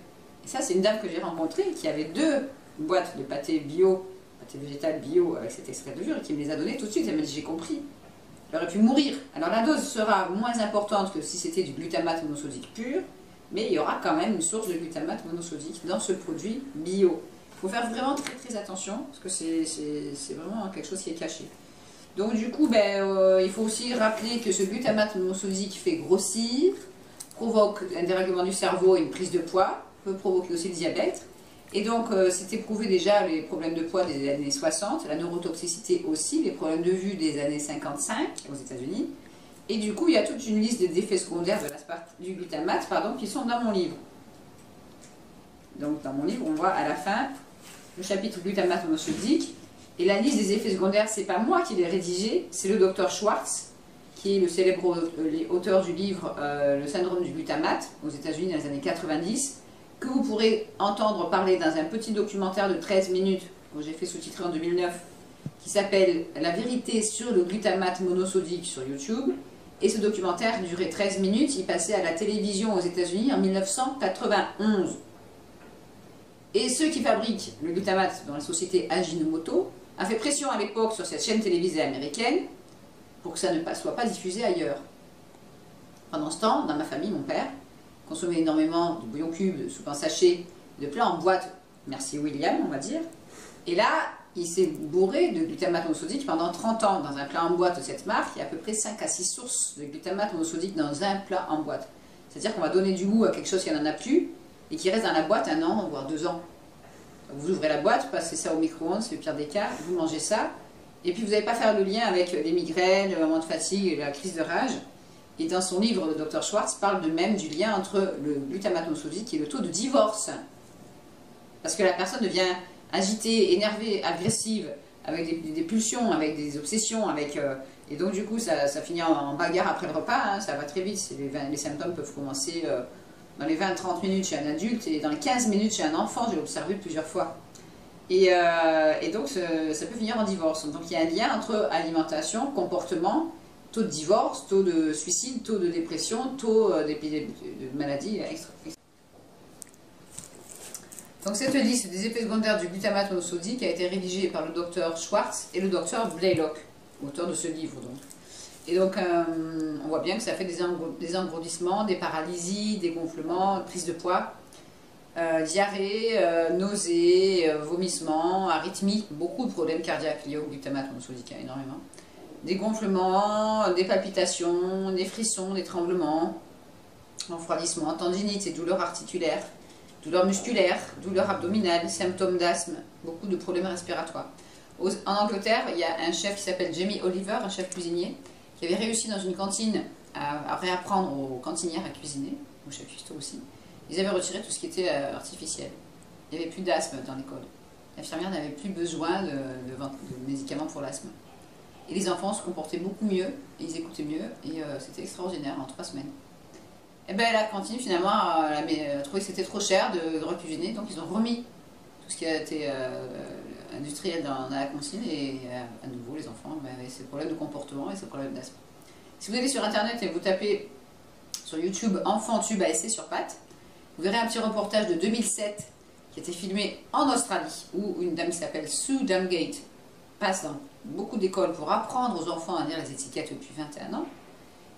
Et ça, c'est une dame que j'ai rencontrée qui avait 2 boîtes de pâté bio, pâté végétal bio avec cet extrait de levure, et qui me les a données tout de suite. Elle m'a dit, j'ai compris. Elle aurait pu mourir. Alors la dose sera moins importante que si c'était du glutamate monosodique pur, mais il y aura quand même une source de glutamate monosodique dans ce produit bio. Il faut faire vraiment très très attention, parce que c'est vraiment quelque chose qui est caché. Donc du coup, il faut aussi rappeler que ce glutamate monosodique fait grossir, provoque un dérèglement du cerveau et une prise de poids, peut provoquer aussi le diabète. Et donc, c'était prouvé déjà les problèmes de poids des années 60, la neurotoxicité aussi, les problèmes de vue des années 55 aux États-Unis. Et du coup, il y a toute une liste d'effets secondaires du glutamate qui sont dans mon livre. Donc, dans mon livre, on voit à la fin le chapitre glutamate monosodique. Et la liste des effets secondaires, c'est pas moi qui l'ai rédigé, c'est le docteur Schwartz, qui est le célèbre auteur du livre Le syndrome du glutamate aux États-Unis dans les années 90, que vous pourrez entendre parler dans un petit documentaire de 13 minutes que j'ai fait sous-titrer en 2009, qui s'appelle « La vérité sur le glutamate monosodique » sur YouTube. Et ce documentaire durait 13 minutes, il passait à la télévision aux États-Unis en 1991. Et ceux qui fabriquent le glutamate, dans la société Ajinomoto, a fait pression à l'époque sur cette chaîne télévisée américaine pour que ça ne soit pas diffusé ailleurs. Pendant ce temps, dans ma famille, mon père consommait énormément de bouillon cube, de soupe en sachet, de plats en boîte, merci William, on va dire. Et là, il s'est bourré de glutamate monosodique pendant 30 ans. Dans un plat en boîte de cette marque, il y a à peu près 5 à 6 sources de glutamate monosodique dans un plat en boîte. C'est-à-dire qu'on va donner du goût à quelque chose qui n'en a plus et qui reste dans la boîte 1 an, voire 2 ans. Vous ouvrez la boîte, passez ça au micro-ondes, c'est le pire des cas, vous mangez ça, et puis vous n'allez pas faire le lien avec les migraines, le moment de fatigue et la crise de rage. Et dans son livre, le Dr Schwartz parle de même du lien entre le glutamate monosodique et le taux de divorce. Parce que la personne devient agitée, énervée, agressive, avec des pulsions, avec des obsessions, et donc du coup ça finit en bagarre après le repas, hein, ça va très vite, les symptômes peuvent commencer dans les 20-30 minutes chez un adulte et dans les 15 minutes chez un enfant, j'ai observé plusieurs fois. Et donc ça peut finir en divorce. Donc il y a un lien entre alimentation, comportement, taux de divorce, taux de suicide, taux de dépression, taux de maladies extra. Donc cette liste des effets secondaires du glutamate monosodique a été rédigée par le docteur Schwartz et le docteur Blaylock, auteur de ce livre. Donc. Et donc on voit bien que ça fait des engourdissements, des paralysies, des gonflements, prise de poids, diarrhée, nausées, vomissements, arythmie, beaucoup de problèmes cardiaques liés au glutamate monosodique, énormément. Des gonflements, des palpitations, des frissons, des tremblements, refroidissement, tendinite et douleurs articulaires, douleurs musculaires, douleurs abdominales, symptômes d'asthme, beaucoup de problèmes respiratoires. En Angleterre, il y a un chef qui s'appelle Jamie Oliver, un chef cuisinier, qui avait réussi dans une cantine à réapprendre aux cantinières à cuisiner, aux chefs cuistots aussi. Ils avaient retiré tout ce qui était artificiel. Il n'y avait plus d'asthme dans l'école. L'infirmière n'avait plus besoin de médicaments pour l'asthme. Et les enfants se comportaient beaucoup mieux, et ils écoutaient mieux, et c'était extraordinaire en 3 semaines. Et bien la cantine finalement a trouvé que c'était trop cher de recuisiner, donc ils ont remis tout ce qui a été industriel dans la consigne, et à nouveau les enfants, ben, avec ces problèmes de comportement et ces problèmes d'asthme. Si vous allez sur internet et vous tapez sur YouTube enfant tube ASC sur pattes, vous verrez un petit reportage de 2007 qui a été filmé en Australie, où une dame qui s'appelle Sue Damgate passe dans beaucoup d'écoles pour apprendre aux enfants à lire les étiquettes depuis 21 ans.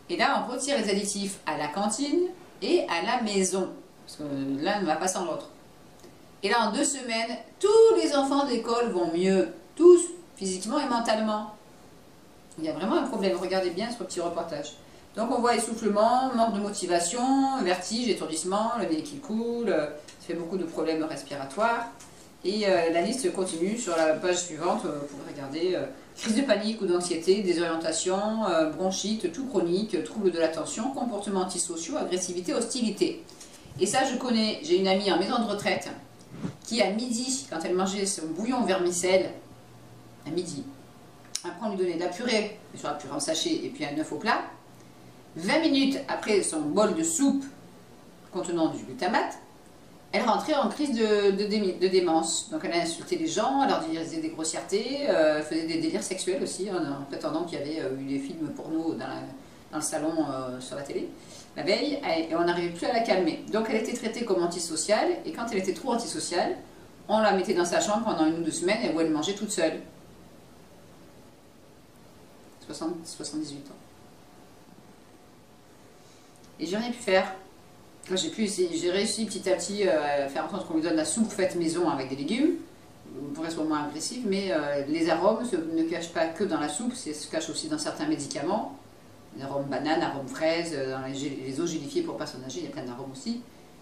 Et là, on retire les additifs à la cantine et à la maison, parce que l'un ne va pas sans l'autre. Et là, en 2 semaines, tous les enfants d'école vont mieux, tous, physiquement et mentalement. Il y a vraiment un problème, regardez bien ce petit reportage. Donc on voit essoufflement, manque de motivation, vertige, étourdissement, le nez qui coule, ça fait beaucoup de problèmes respiratoires. Et la liste continue sur la page suivante, vous pouvez regarder crise de panique ou d'anxiété, désorientation, bronchite, tout chronique, troubles de l'attention, comportements antisociaux, agressivité, hostilité. Et ça je connais, j'ai une amie en maison de retraite qui à midi, quand elle mangeait son bouillon vermicelle, à midi, après on lui donnait de la purée, sur la purée en sachet et puis un œuf au plat, 20 minutes après son bol de soupe contenant du glutamate, elle rentrait en crise de démence. Donc elle a insulté les gens, elle leur disait des grossièretés, elle faisait des délires sexuels aussi, en prétendant qu'il y avait eu des films porno dans le salon sur la télé la veille, et on n'arrivait plus à la calmer. Donc elle était traitée comme antisociale, et quand elle était trop antisociale, on la mettait dans sa chambre pendant 1 ou 2 semaines, où elle mangeait toute seule. 78 ans. Et j'ai rien pu faire. Quand j'ai réussi petit à petit à faire en sorte qu'on lui donne la soupe faite maison avec des légumes, pour être moins agressif, mais les arômes ne cachent pas que dans la soupe, se cachent aussi dans certains médicaments. Les arômes banane, arômes fraise, dans les eaux gélifiées pour personnes âgées, il y a plein d'arômes aussi.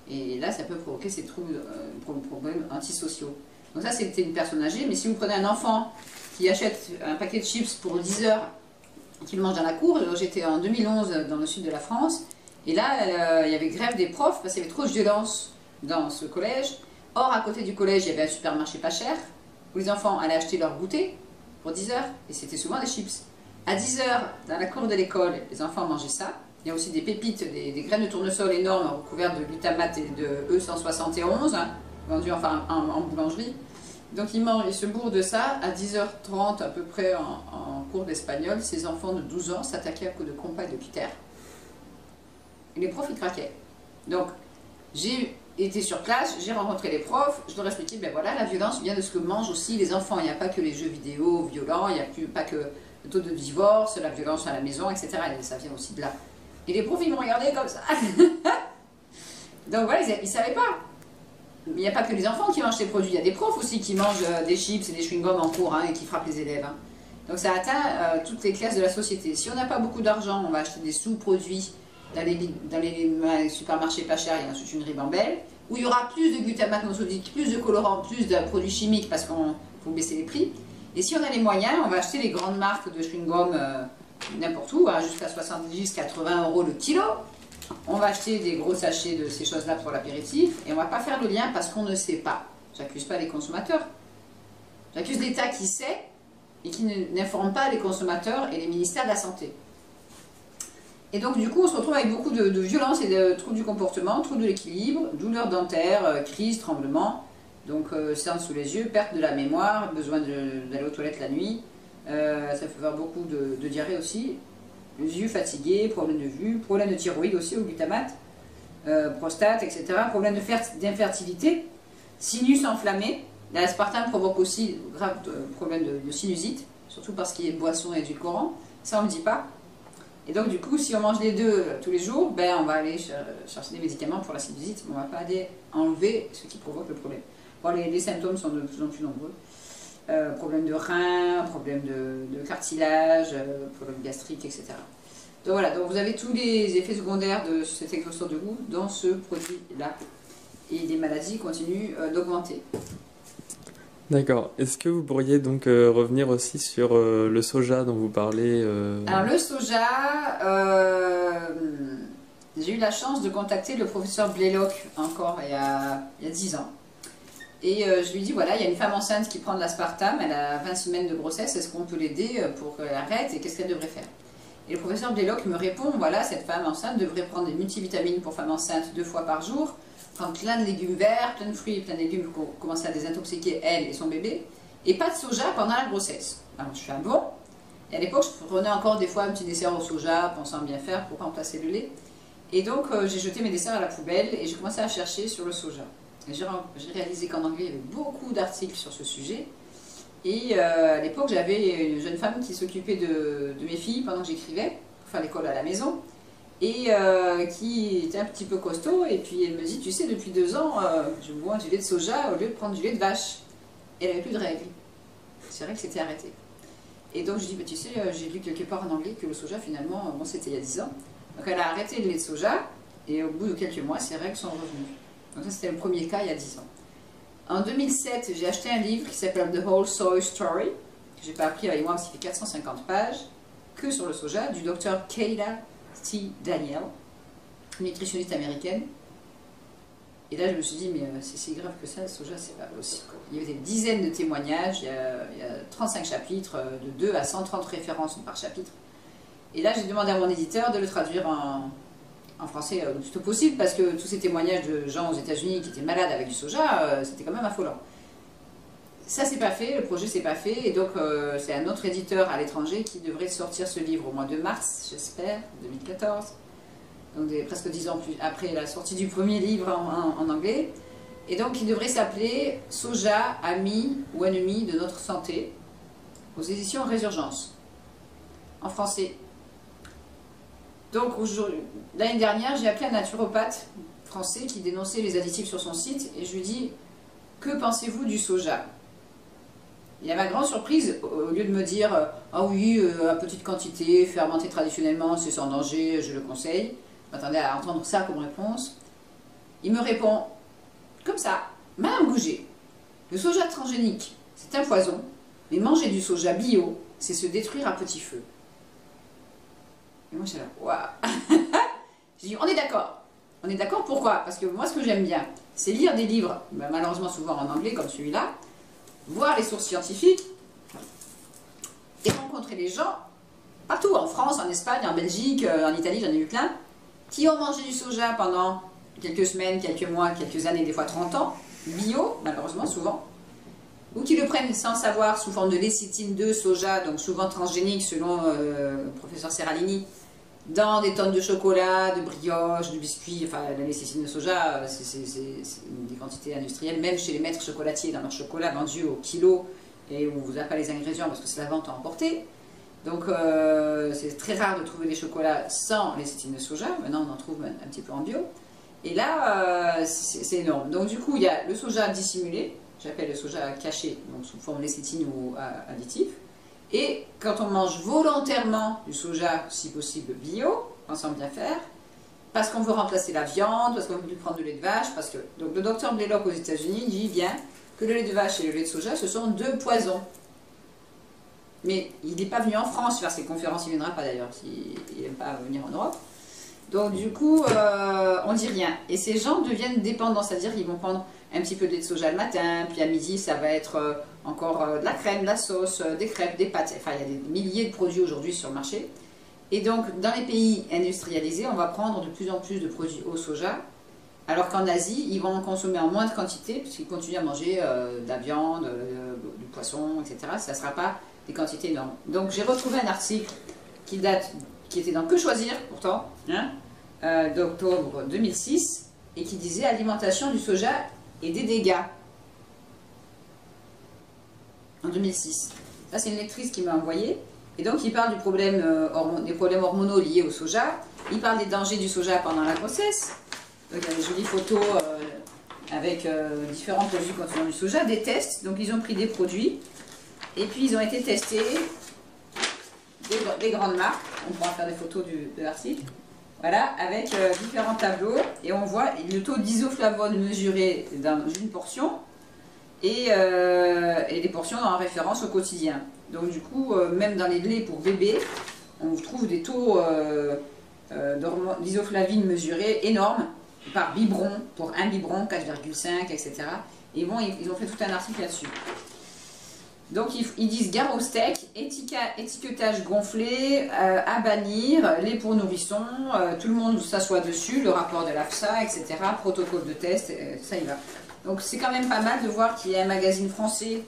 Et là, ça peut provoquer ces problèmes antisociaux. Donc ça, c'était une personne âgée, mais si vous prenez un enfant qui achète un paquet de chips pour 10 heures, qui le mange dans la cour, j'étais en 2011 dans le sud de la France, et là, il y avait grève des profs parce qu'il y avait trop de violence dans ce collège. Or, à côté du collège, il y avait un supermarché pas cher, où les enfants allaient acheter leur goûter pour 10 heures, et c'était souvent des chips. À 10 heures, dans la cour de l'école, les enfants mangeaient ça. Il y a aussi des pépites, des graines de tournesol énormes recouvertes de glutamate et de E171, vendues enfin en boulangerie. Donc ils se bourrent de ça. À 10h30 à peu près en cours d'espagnol, ces enfants de 12 ans s'attaquaient à coups de compas et de cutter. Et les profs, ils craquaient. Donc j'ai été sur place, j'ai rencontré les profs, je leur ai expliqué, ben voilà, la violence vient de ce que mangent aussi les enfants. Il n'y a pas que les jeux vidéo violents, il n'y a pas que le taux de divorce, la violence à la maison, etc. Et ça vient aussi de là. Et les profs, ils me regardaient comme ça. Donc voilà, ils ne savaient pas. Il n'y a pas que les enfants qui mangent ces produits, il y a des profs aussi qui mangent des chips et des chewing-gums en cours et qui frappent les élèves. Donc ça atteint toutes les classes de la société. Si on n'a pas beaucoup d'argent, on va acheter des sous-produits dans les supermarchés pas chers, il y a ensuite une ribambelle, où il y aura plus de glutamate monosodique, plus de colorants, plus de produits chimiques parce qu'il faut baisser les prix. Et si on a les moyens, on va acheter les grandes marques de chewing-gum n'importe où, jusqu'à 70-80 € le kilo. On va acheter des gros sachets de ces choses-là pour l'apéritif et on ne va pas faire le lien parce qu'on ne sait pas. J'accuse pas les consommateurs. J'accuse l'État qui sait et qui n'informe pas les consommateurs et les ministères de la Santé. Et donc du coup, on se retrouve avec beaucoup de violence et de troubles du comportement, troubles de l'équilibre, douleurs dentaires, crises, tremblements. Donc cernes sous les yeux, perte de la mémoire, besoin d'aller aux toilettes la nuit, ça fait avoir beaucoup de diarrhée aussi, les yeux fatigués, problème de vue, problème de thyroïde aussi au glutamate, prostate, etc. Problème d'infertilité, sinus enflammé, l'aspartame provoque aussi grave problème de sinusite, surtout parce qu'il y a boisson et édulcorant, ça on ne me dit pas. Et donc du coup, si on mange les deux tous les jours, ben, on va aller chercher des médicaments pour la sinusite, mais on ne va pas aller enlever ce qui provoque le problème. Bon, les symptômes sont de plus en plus nombreux. Problème de rein, problème de cartilage, problème gastrique, etc. Donc voilà, donc vous avez tous les effets secondaires de cet exhausteur de goût dans ce produit-là. Et les maladies continuent d'augmenter. D'accord. Est-ce que vous pourriez donc revenir aussi sur le soja dont vous parlez Alors le soja, j'ai eu la chance de contacter le professeur Blaylock encore il y a 10 ans. Et je lui dis, voilà, il y a une femme enceinte qui prend de l'aspartame, elle a 20 semaines de grossesse, est-ce qu'on peut l'aider pour qu'elle arrête et qu'est-ce qu'elle devrait faire? Et le professeur Blaylock me répond, voilà, cette femme enceinte devrait prendre des multivitamines pour femme enceinte 2 fois par jour, prendre plein de légumes verts, plein de fruits et plein de légumes pour commencer à désintoxiquer elle et son bébé, et pas de soja pendant la grossesse. Alors je fais un bon, et à l'époque je prenais encore des fois un petit dessert au soja, pensant bien faire pour remplacer le lait. Et donc j'ai jeté mes desserts à la poubelle et j'ai commencé à chercher sur le soja. J'ai réalisé qu'en anglais il y avait beaucoup d'articles sur ce sujet. Et à l'époque j'avais une jeune femme qui s'occupait de mes filles pendant que j'écrivais, pour faire l'école à la maison. Et qui était un petit peu costaud, et puis elle me dit, tu sais, depuis 2 ans, je bois du lait de soja au lieu de prendre du lait de vache. Et elle n'avait plus de règles. C'est vrai que c'était arrêté. Et donc je dis, bah, tu sais, j'ai lu quelque part en anglais que le soja, finalement, bon, c'était il y a 10 ans. Donc elle a arrêté le lait de soja, et au bout de quelques mois, ses règles sont revenues. Donc ça, c'était le premier cas il y a 10 ans. En 2007, j'ai acheté un livre qui s'appelle The Whole Soy Story, que j'ai pas appris avec moi parce qu'il fait 450 pages, que sur le soja, du docteur Kayla T. Daniel, une nutritionniste américaine. Et là, je me suis dit, mais c'est si grave que ça, le soja, c'est pas possible. Il y avait des dizaines de témoignages, il y a 35 chapitres, de 2 à 130 références par chapitre. Et là, j'ai demandé à mon éditeur de le traduire en français le plus tôt possible, parce que tous ces témoignages de gens aux États-Unis qui étaient malades avec du soja, c'était quand même affolant. Ça, c'est pas fait, le projet s'est pas fait, et donc c'est un autre éditeur à l'étranger qui devrait sortir ce livre au mois de mars, j'espère, 2014. Donc presque 10 ans plus après la sortie du premier livre en anglais. Et donc il devrait s'appeler Soja, ami ou ennemi de notre santé, aux éditions Résurgence, en français. Donc l'année dernière, j'ai appelé un naturopathe français qui dénonçait les additifs sur son site, et je lui dis, que pensez-vous du soja? Et à ma grande surprise, au lieu de me dire « Ah oui, à petite quantité, fermenté traditionnellement, c'est sans danger, je le conseille », je m'attendais à entendre ça comme réponse. Il me répond comme ça, « Madame Gouget, le soja transgénique, c'est un poison, mais manger du soja bio, c'est se détruire à petit feu. » Et moi, je suis là, « Waouh !» J'ai dit « On est d'accord. On est d'accord, pourquoi? Parce que moi, ce que j'aime bien, c'est lire des livres, malheureusement souvent en anglais comme celui-là, voir les sources scientifiques et rencontrer les gens partout, en France, en Espagne, en Belgique, en Italie, j'en ai eu plein, qui ont mangé du soja pendant quelques semaines, quelques mois, quelques années, des fois 30 ans, bio, malheureusement, souvent, ou qui le prennent sans savoir sous forme de lécithine de soja, donc souvent transgénique selon le professeur Serralini, dans des tonnes de chocolat, de brioches, de biscuits. Enfin, la lécithine de soja, c'est des quantités industrielles, même chez les maîtres chocolatiers, dans leur chocolat vendu au kilo, et où vous n'avez pas les ingrédients parce que c'est la vente à emporter. Donc c'est très rare de trouver des chocolats sans lécithine de soja. Maintenant on en trouve un petit peu en bio. Et là c'est énorme. Donc du coup il y a le soja dissimulé, j'appelle le soja caché, donc sous forme lécithine ou additif. Et quand on mange volontairement du soja, si possible bio, pensant bien faire, parce qu'on veut remplacer la viande, parce qu'on veut plus prendre de lait de vache, parce que donc le docteur Blaylock aux États-Unis dit bien que le lait de vache et le lait de soja, ce sont 2 poisons. Mais il n'est pas venu en France faire ses conférences, il ne viendra pas d'ailleurs, il n'aime pas venir en Europe. Donc du coup, on ne dit rien. Et ces gens deviennent dépendants, c'est-à-dire qu'ils vont prendre un petit peu de lait de soja le matin, puis à midi, ça va être encore de la crème, de la sauce, des crêpes, des pâtes. Enfin, il y a des milliers de produits aujourd'hui sur le marché. Et donc, dans les pays industrialisés, on va prendre de plus en plus de produits au soja, alors qu'en Asie, ils vont en consommer en moindre quantité, puisqu'ils continuent à manger de la viande, du poisson, etc. Ça ne sera pas des quantités énormes. Donc, j'ai retrouvé un article qui était dans Que Choisir, pourtant, d'octobre 2006, et qui disait « Alimentation du soja et des dégâts ». En 2006. Ça, c'est une lectrice qui m'a envoyé. Et donc, il parle du problème, des problèmes hormonaux liés au soja. Il parle des dangers du soja pendant la grossesse. Donc, il y a des jolies photos avec différents produits contenant du soja, des tests. Donc, ils ont pris des produits. Et puis, ils ont été testés des grandes marques. On pourra faire des photos de l'article. Voilà, avec différents tableaux. Et on voit le taux d'isoflavone mesuré dans une portion. Et des portions en référence au quotidien. Donc du coup, même dans les laits pour bébés, on trouve des taux d'isoflavine mesurés énormes par biberon, pour un biberon, 4,5, etc. Et bon, ils ont fait tout un article là-dessus. Donc ils disent gare au steak, étiquetage gonflé, à bannir, lait pour nourrissons, tout le monde s'assoit dessus, le rapport de l'AFSA, etc., protocole de test, ça y va. Donc c'est quand même pas mal de voir qu'il y a un magazine français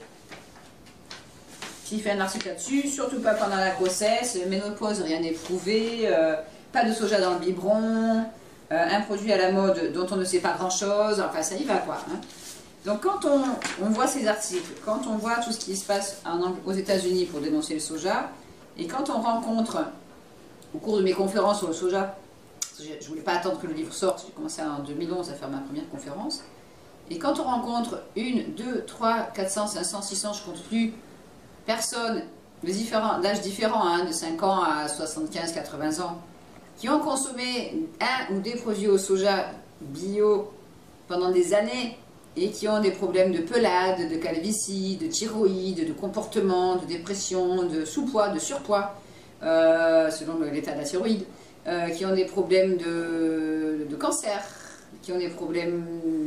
qui fait un article là-dessus, surtout pas pendant la grossesse, ménopause, rien n'est prouvé, pas de soja dans le biberon, un produit à la mode dont on ne sait pas grand-chose, enfin ça y va quoi. Hein. Donc quand on voit ces articles, quand on voit tout ce qui se passe aux États-Unis pour dénoncer le soja, et quand on rencontre, au cours de mes conférences sur le soja, je ne voulais pas attendre que le livre sorte, j'ai commencé en 2011 à faire ma première conférence, et quand on rencontre 1, 2, 3, 400, 500, 600, je compte plus, personnes d'âges différents, hein, de 5 ans à 75, 80 ans, qui ont consommé un ou des produits au soja bio pendant des années et qui ont des problèmes de pelade, de calvitie, de thyroïde, de comportement, de dépression, de sous-poids, de surpoids, selon l'état de la thyroïde, qui ont des problèmes de cancer, qui ont des problèmes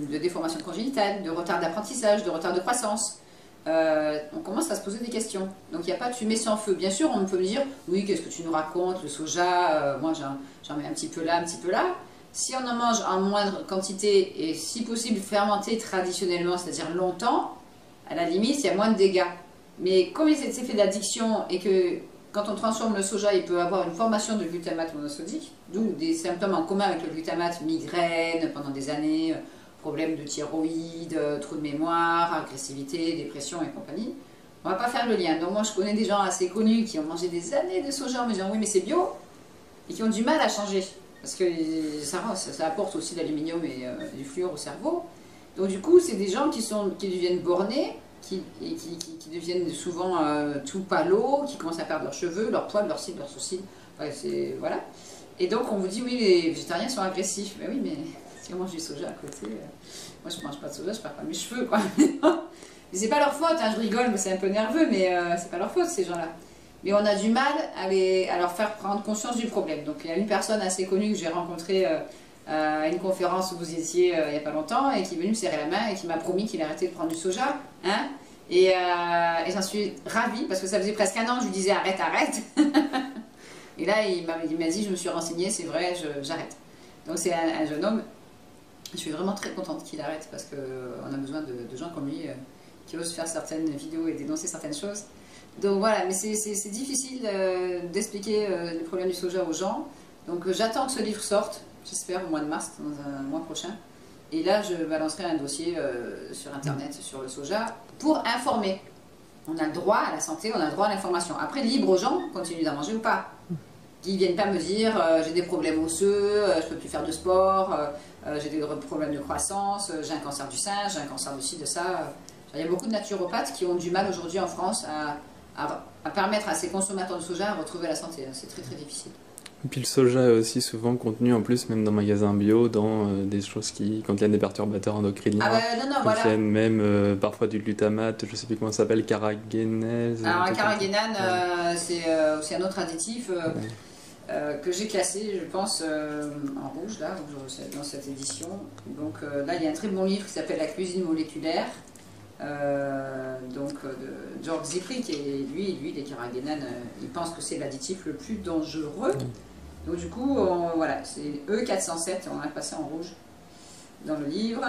de déformation congénitale, de retard d'apprentissage, de retard de croissance. On commence à se poser des questions. Donc il n'y a pas de fumée sans feu. Bien sûr, on peut me dire, oui, qu'est-ce que tu nous racontes, le soja, moi j'en mets un petit peu là, un petit peu là. Si on en mange en moindre quantité et si possible fermenté traditionnellement, c'est-à-dire longtemps, à la limite, il y a moins de dégâts. Mais comme il y a cet effet d'addiction et que quand on transforme le soja, il peut avoir une formation de glutamate monosodique, d'où des symptômes en commun avec le glutamate, migraine pendant des années, problèmes de thyroïde, trou de mémoire, agressivité, dépression et compagnie. On ne va pas faire le lien. Donc moi je connais des gens assez connus qui ont mangé des années de soja en me disant oui mais c'est bio et qui ont du mal à changer parce que ça apporte aussi de l'aluminium et du fluor au cerveau. Donc du coup c'est des gens qui deviennent bornés, qui deviennent souvent tout palos, qui commencent à perdre leurs cheveux, leurs poils, leurs cils, leurs sourcils. Enfin, voilà. Et donc on vous dit oui les végétariens sont agressifs. Mais oui mais si on mange du soja à côté, moi je mange pas de soja, je perds pas mes cheveux quoi. Mais c'est pas leur faute, hein, je rigole, mais c'est un peu nerveux, mais c'est pas leur faute ces gens-là. Mais on a du mal à leur faire prendre conscience du problème. Donc il y a une personne assez connue que j'ai rencontrée à une conférence où vous étiez il n'y a pas longtemps et qui est venu me serrer la main et qui m'a promis qu'il arrêtait de prendre du soja. Hein, et j'en suis ravie parce que ça faisait presque 1 an que je lui disais arrête, arrête. Et là il m'a dit je me suis renseignée, c'est vrai, j'arrête. Donc c'est un jeune homme. Je suis vraiment très contente qu'il arrête parce qu'on a besoin de gens comme lui qui osent faire certaines vidéos et dénoncer certaines choses. Donc voilà, mais c'est difficile d'expliquer les problèmes du soja aux gens. Donc j'attends que ce livre sorte, j'espère au mois de mars, dans un mois prochain. Et là, je balancerai un dossier sur Internet sur le soja pour informer. On a le droit à la santé, on a le droit à l'information. Après, libre aux gens, continuent d'en manger ou pas. Ils ne viennent pas me dire j'ai des problèmes osseux, je ne peux plus faire de sport, j'ai des problèmes de croissance, j'ai un cancer du sein, j'ai un cancer de ci, de ça. Il y a beaucoup de naturopathes qui ont du mal aujourd'hui en France à permettre à ces consommateurs de soja à retrouver la santé. C'est très très difficile. Et puis le soja est aussi souvent contenu en plus, même dans magasins bio, dans des choses qui contiennent des perturbateurs endocriniens, contiennent même parfois du glutamate, je ne sais plus comment ça s'appelle, carragénèse. Alors la carragénane, c'est aussi un autre additif que j'ai classé, je pense, en rouge, là, dans cette édition. Donc là, il y a un très bon livre qui s'appelle La cuisine moléculaire, de Georg Ziprik, et lui les carragénanes, il pense que c'est l'additif le plus dangereux. Donc du coup, voilà, c'est E407, on l'a passé en rouge dans le livre.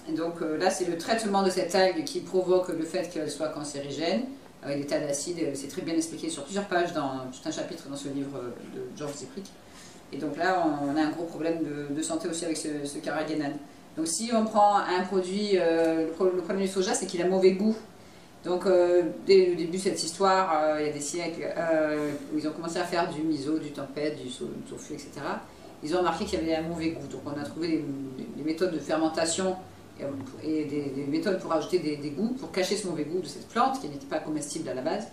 Et donc là, c'est le traitement de cette algue qui provoque le fait qu'elle soit cancérigène, avec des tas d'acides, c'est très bien expliqué sur plusieurs pages, dans tout un chapitre dans ce livre de Georg Ziprik. Et donc là, on a un gros problème de santé aussi avec ce carragénane. Donc si on prend un produit, le problème du soja, c'est qu'il a mauvais goût. Donc dès le début de cette histoire, il y a des siècles, où ils ont commencé à faire du miso, du tempeh, du tofu, etc. Ils ont remarqué qu'il y avait un mauvais goût. Donc on a trouvé des méthodes de fermentation et des méthodes pour ajouter des goûts, pour cacher ce mauvais goût de cette plante qui n'était pas comestible à la base.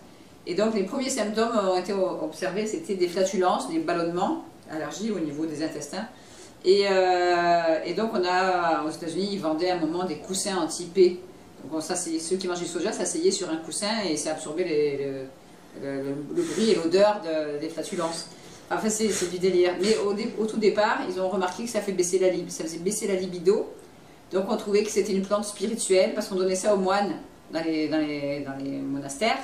Et donc les premiers symptômes ont été observés, c'était des flatulences, des ballonnements, allergies au niveau des intestins. Et donc on a, aux États-Unis, ils vendaient à un moment des coussins anti-P. Donc ça, c'est ceux qui mangent du soja s'asseyaient sur un coussin et ça absorbait le bruit et l'odeur des flatulences. Enfin, c'est du délire. Mais au tout départ, ils ont remarqué que ça faisait baisser la libido. Donc on trouvait que c'était une plante spirituelle parce qu'on donnait ça aux moines dans les monastères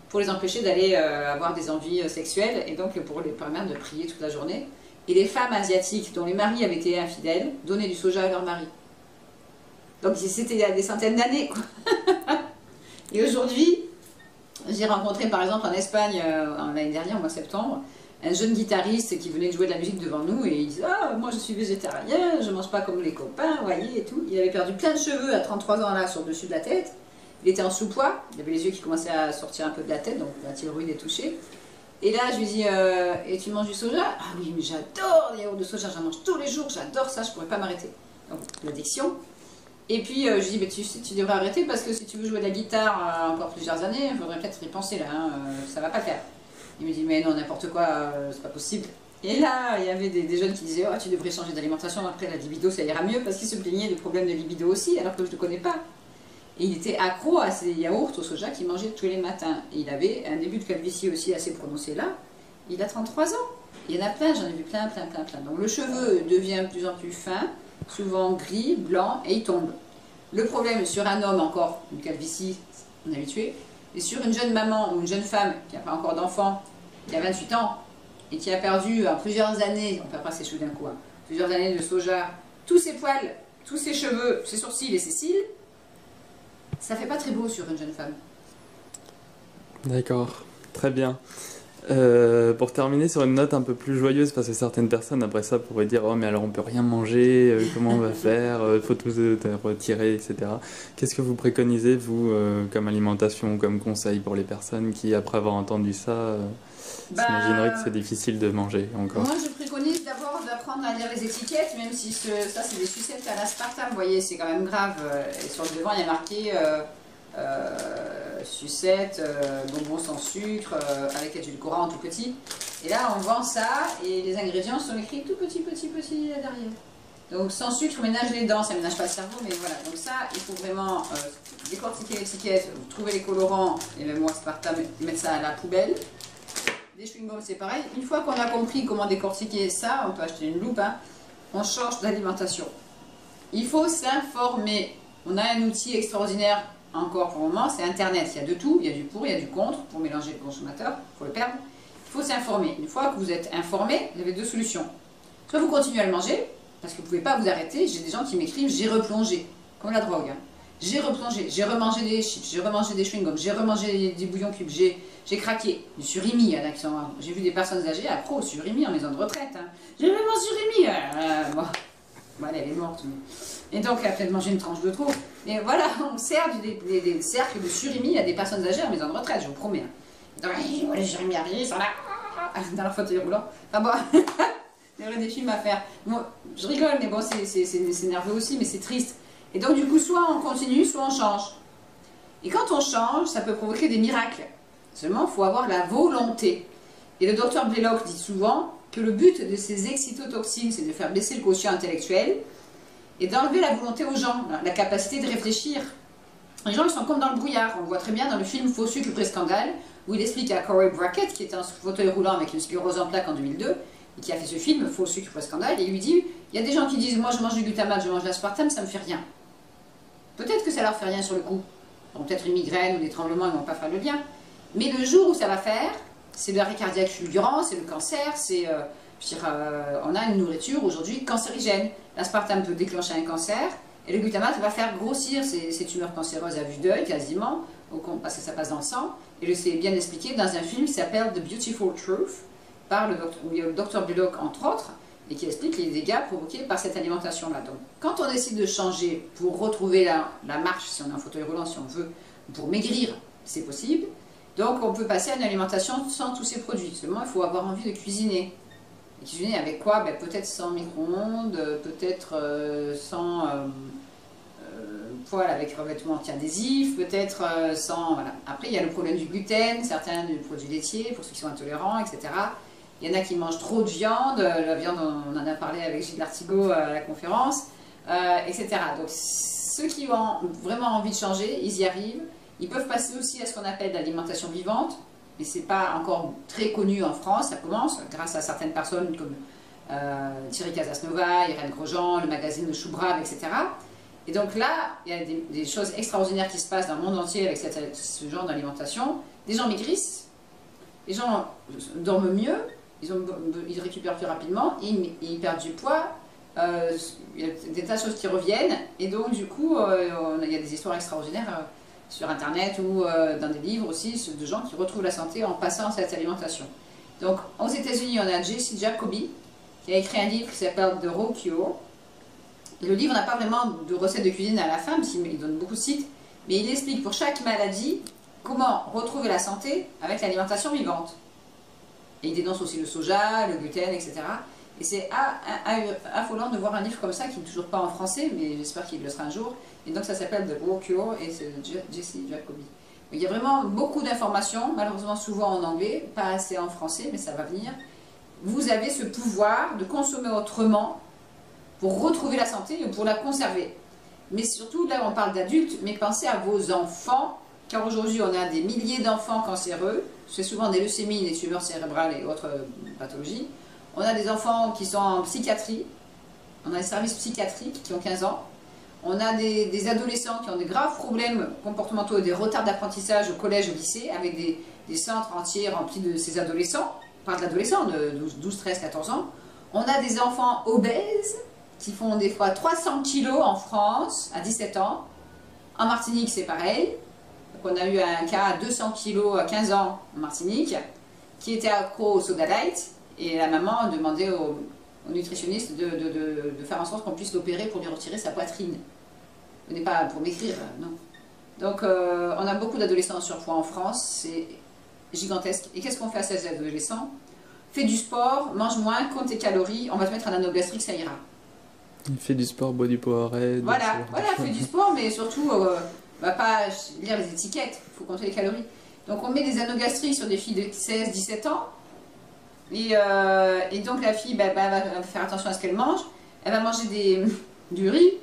pour les empêcher d'aller avoir des envies sexuelles et donc pour les permettre de prier toute la journée. Et les femmes asiatiques dont les maris avaient été infidèles donnaient du soja à leur mari. Donc c'était il y a des centaines d'années. Et aujourd'hui, j'ai rencontré par exemple en Espagne l'année dernière, au mois de septembre, un jeune guitariste qui venait de jouer de la musique devant nous et il disait « Ah, moi je suis végétarien, je mange pas comme les copains, voyez, et tout. » Il avait perdu plein de cheveux à 33 ans là, sur le dessus de la tête. Il était en sous-poids, il avait les yeux qui commençaient à sortir un peu de la tête, donc la thyroïde est touchée. Et là, je lui dis et tu manges du soja? Ah oui, mais j'adore les yaourts de soja, j'en mange tous les jours, j'adore ça, je pourrais pas m'arrêter. Donc, l'addiction. Et puis, je lui dis, mais tu devrais arrêter parce que si tu veux jouer de la guitare encore plusieurs années, il faudrait peut-être y penser là, hein, ça va pas le faire. Il me dit, mais non, n'importe quoi, c'est pas possible. Et là, il y avait des jeunes qui disaient, oh, tu devrais changer d'alimentation, après la libido, ça ira mieux, parce qu'ils se plaignaient de problèmes de libido aussi, alors que je ne le connais pas. Et il était accro à ces yaourts au soja qu'il mangeait tous les matins. Et il avait un début de calvitie aussi assez prononcé là. Il a 33 ans. Il y en a plein, j'en ai vu plein. Donc le cheveu devient de plus en plus fin, souvent gris, blanc, et il tombe. Le problème sur un homme encore, une calvitie, on est habitué, et sur une jeune maman ou une jeune femme qui n'a pas encore d'enfant, qui a 28 ans, et qui a perdu en plusieurs années, on ne perd pas ses cheveux d'un coup, hein, plusieurs années de soja, tous ses poils, tous ses cheveux, ses sourcils et ses cils, ça fait pas très beau sur une jeune femme. D'accord, très bien. Pour terminer sur une note un peu plus joyeuse, parce que certaines personnes après ça pourraient dire oh mais alors on peut rien manger, comment on va faire, faut tout retirer, etc. Qu'est-ce que vous préconisez vous comme alimentation, comme conseil pour les personnes qui après avoir entendu ça s'imagineraient que c'est difficile de manger encore? Moi je préconise d'abord d'apprendre à lire les étiquettes, même si ça c'est des sucettes à l'aspartame, vous voyez c'est quand même grave, et sur le devant il y a marqué sucette, bonbons sans sucre, avec édulcorant tout petit. Et là on vend ça et les ingrédients sont écrits tout petit derrière. Donc sans sucre, ménage les dents, ça ménage pas le cerveau, mais voilà. Donc ça, il faut vraiment décortiquer l'étiquette, trouver les colorants, et même moi aspartame, mettre ça à la poubelle. Des chewing-gums c'est pareil. Une fois qu'on a compris comment décortiquer ça, on peut acheter une loupe, hein, on change d'alimentation. Il faut s'informer. On a un outil extraordinaire encore pour le moment, c'est Internet. Il y a de tout, il y a du pour, il y a du contre, pour mélanger le consommateur, il faut le perdre. Il faut s'informer. Une fois que vous êtes informé, vous avez deux solutions. Soit vous continuez à le manger, parce que vous ne pouvez pas vous arrêter. J'ai des gens qui m'écrivent, j'ai replongé, comme la drogue. Hein. J'ai replongé, j'ai remangé des chips, j'ai remangé des chewing-gums, j'ai remangé des bouillons cubes, j'ai craqué. Du surimi, j'ai vu des personnes âgées accro au surimi en maison de retraite. Hein. J'ai vraiment surimi. Bon, elle est morte. Mais... Et donc, elle a peut-être mangé une tranche de trop. Mais voilà, on sert des cercles de surimi à des personnes âgées en maison de retraite, je vous promets. Hein. Donc, les surimi arrivent, ils sont là, dans leur fauteuil roulant. Ah bon, il y aurait des films à faire. Bon, je rigole, mais bon, c'est nerveux aussi, mais c'est triste. Et donc, du coup, soit on continue, soit on change. Et quand on change, ça peut provoquer des miracles. Seulement, il faut avoir la volonté. Et le docteur Blaylock dit souvent que le but de ces excitotoxines, c'est de faire baisser le quotient intellectuel et d'enlever la volonté aux gens, la capacité de réfléchir. Les gens, ils sont comme dans le brouillard. On le voit très bien dans le film Faux sucre, vrai scandale, où il explique à Corey Brackett, qui était un fauteuil roulant avec une sclérose en plaques en 2002, et qui a fait ce film Faux sucre, vrai scandale, et il lui dit, il y a des gens qui disent, moi je mange du glutamate, je mange de l'aspartame, ça me fait rien. Peut-être que ça leur fait rien sur le coup. Peut-être une migraine ou des tremblements, ils ne vont pas faire le lien. Mais le jour où ça va faire, c'est l'arrêt cardiaque fulgurant, c'est le cancer, c'est... on a une nourriture aujourd'hui cancérigène. L'aspartame peut déclencher un cancer et le glutamate va faire grossir ces tumeurs cancéreuses à vue d'œil quasiment, parce que ça passe dans le sang. Et c'est bien expliqué dans un film qui s'appelle The Beautiful Truth, par le docteur Blaylock entre autres, et qui explique les dégâts provoqués par cette alimentation-là. Donc quand on décide de changer pour retrouver la marche, si on est en fauteuil roulant, si on veut, pour maigrir, c'est possible. Donc on peut passer à une alimentation sans tous ces produits. Seulement il faut avoir envie de cuisiner. Et cuisiner avec quoi? Ben, peut-être sans micro-ondes, peut-être sans poêle avec revêtement anti-adhésif, peut-être sans... Voilà. Après il y a le problème du gluten, certains du produit laitier, pour ceux qui sont intolérants, etc. Il y en a qui mangent trop de viande, la viande on en a parlé avec Gilles Lartigot à la conférence, etc. Donc ceux qui ont vraiment envie de changer, ils y arrivent. Ils peuvent passer aussi à ce qu'on appelle l'alimentation vivante, mais ce n'est pas encore très connu en France, ça commence grâce à certaines personnes comme Thierry Casasnova, Irène Grosjean, le magazine de Chou Brave, etc. Et donc là, il y a des choses extraordinaires qui se passent dans le monde entier avec ce genre d'alimentation. Des gens maigrissent, les gens dorment mieux, ils récupèrent plus rapidement, ils perdent du poids, il y a des tas de choses qui reviennent, et donc du coup, il y a des histoires extraordinaires sur Internet ou dans des livres aussi, de gens qui retrouvent la santé en passant à cette alimentation. Donc aux États-Unis, on a Jesse Jacoby, qui a écrit un livre qui s'appelle The Raw Cure. Et le livre n'a pas vraiment de recettes de cuisine à la fin, parce qu'il donne beaucoup de sites, mais il explique pour chaque maladie comment retrouver la santé avec l'alimentation vivante. Et il dénonce aussi le soja, le gluten, etc. Et c'est affolant de voir un livre comme ça, qui n'est toujours pas en français, mais j'espère qu'il le sera un jour. Et donc ça s'appelle The Raw Cure, et c'est Jesse Jacoby. Il y a vraiment beaucoup d'informations, malheureusement souvent en anglais, pas assez en français, mais ça va venir. Vous avez ce pouvoir de consommer autrement pour retrouver la santé et pour la conserver. Mais surtout, là on parle d'adultes, mais pensez à vos enfants, car aujourd'hui on a des milliers d'enfants cancéreux, c'est souvent des leucémies, des tumeurs cérébrales et autres pathologies. On a des enfants qui sont en psychiatrie, on a des services psychiatriques qui ont 15 ans, on a des adolescents qui ont des graves problèmes comportementaux et des retards d'apprentissage au collège, au lycée, avec des centres entiers remplis de ces adolescents, on parle d'adolescents de 12, 13, 14 ans. On a des enfants obèses qui font des fois 300 kilos en France à 17 ans. En Martinique, c'est pareil. Donc on a eu un cas à 200 kilos à 15 ans en Martinique, qui était accro au soda light, et la maman demandait au nutritionniste de faire en sorte qu'on puisse l'opérer pour lui retirer sa poitrine. Ce n'est pas pour maigrir, non. Donc on a beaucoup d'adolescents en surpoids en France, c'est gigantesque. Et qu'est-ce qu'on fait à ces adolescents? Fais du sport, mange moins, compte tes calories, on va te mettre un anneau gastrique, ça ira. Il fait du sport, boit du Powerade. Voilà, fais du sport, mais surtout, va pas lire les étiquettes, il faut compter les calories. Donc on met des anneaux gastriques sur des filles de 16, 17 ans, et donc la fille va faire attention à ce qu'elle mange, elle va manger du riz,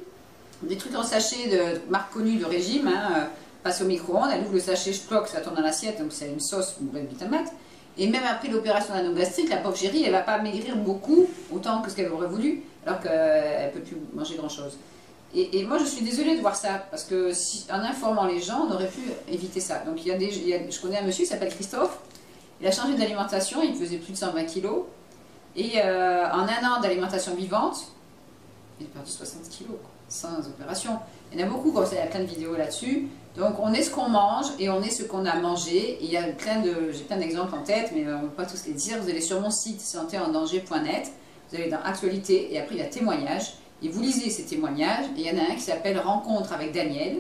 des trucs en sachet de marque connue de régime, hein, passe au micro-ondes, elle ouvre le sachet, je croque, ça tourne dans l'assiette, donc c'est une sauce, une bonne vitamate. Et même après l'opération d'anneau gastrique, la pauvre chérie, elle ne va pas maigrir beaucoup, autant que ce qu'elle aurait voulu, alors qu'elle ne peut plus manger grand-chose. Et moi, je suis désolée de voir ça, parce que en informant les gens, on aurait pu éviter ça. Donc, je connais un monsieur qui s'appelle Christophe, il a changé d'alimentation, il faisait plus de 120 kilos, et en un an d'alimentation vivante, il a perdu 60 kilos, quoi, sans opération. Il y en a beaucoup, comme ça, il y a plein de vidéos là-dessus. Donc on est ce qu'on mange et on est ce qu'on a mangé. Il y a j'ai plein d'exemples en tête, mais on ne va pas tous les dire. Vous allez sur mon site santéendanger.net, vous allez dans Actualité et après il y a témoignages. Et vous lisez ces témoignages. Et il y en a un qui s'appelle Rencontre avec Daniel.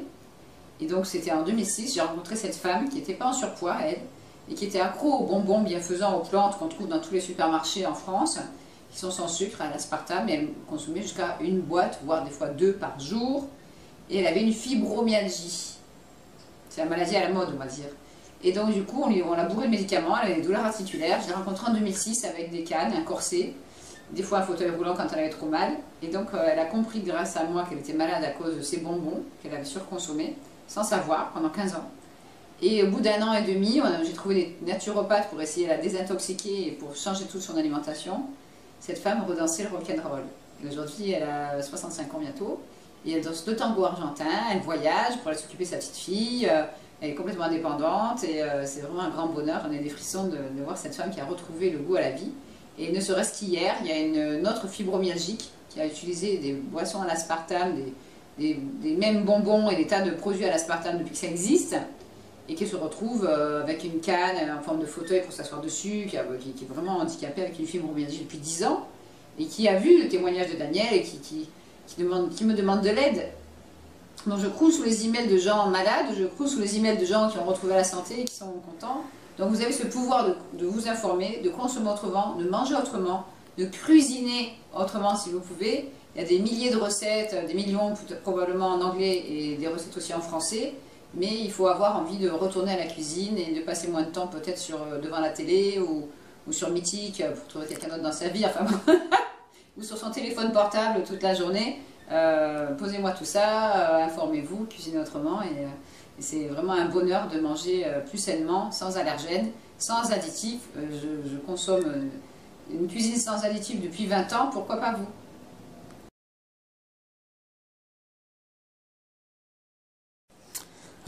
Et donc c'était en 2006, j'ai rencontré cette femme qui n'était pas en surpoids, elle, et qui était accro aux bonbons bienfaisants, aux plantes qu'on trouve dans tous les supermarchés en France, qui sont sans sucre, à l'aspartame, et elle consommait jusqu'à une boîte, voire des fois 2 par jour. Et elle avait une fibromyalgie. C'est la maladie à la mode, on va dire. Et donc, du coup, on l'a bourré de médicaments, elle avait des douleurs articulaires. Je l'ai rencontrée en 2006 avec des cannes, un corset, des fois un fauteuil roulant quand elle avait trop mal. Et donc, elle a compris grâce à moi qu'elle était malade à cause de ces bonbons qu'elle avait surconsommés, sans savoir, pendant 15 ans. Et au bout d'1 an et demi, j'ai trouvé des naturopathes pour essayer de la désintoxiquer et pour changer toute son alimentation. Cette femme redansait le rock'n'roll. Et aujourd'hui, elle a 65 ans bientôt. Et elle danse le tango argentin, elle voyage pour aller s'occuper de sa petite fille, elle est complètement indépendante et c'est vraiment un grand bonheur. On a des frissons de voir cette femme qui a retrouvé le goût à la vie. Et ne serait-ce qu'hier, il y a une autre fibromyalgique qui a utilisé des boissons à l'aspartame, des mêmes bonbons et des tas de produits à l'aspartame depuis que ça existe, et qui se retrouve avec une canne en forme de fauteuil pour s'asseoir dessus, qui est vraiment handicapée avec une fibromyalgie depuis 10 ans, et qui a vu le témoignage de Daniel et qui me demande de l'aide. Donc je croule sous les emails de gens malades, je croule sous les emails de gens qui ont retrouvé la santé et qui sont contents. Donc vous avez ce pouvoir de vous informer, de consommer autrement, de manger autrement, de cuisiner autrement si vous pouvez. Il y a des milliers de recettes, des millions probablement en anglais et des recettes aussi en français. Mais il faut avoir envie de retourner à la cuisine et de passer moins de temps peut-être devant la télé ou sur Mythique pour trouver quelqu'un d'autre dans sa vie. Enfin, ou sur son téléphone portable toute la journée. Posez-moi tout ça, informez-vous, cuisinez autrement. Et c'est vraiment un bonheur de manger plus sainement, sans allergènes, sans additifs. Je consomme une cuisine sans additifs depuis 20 ans, pourquoi pas vous?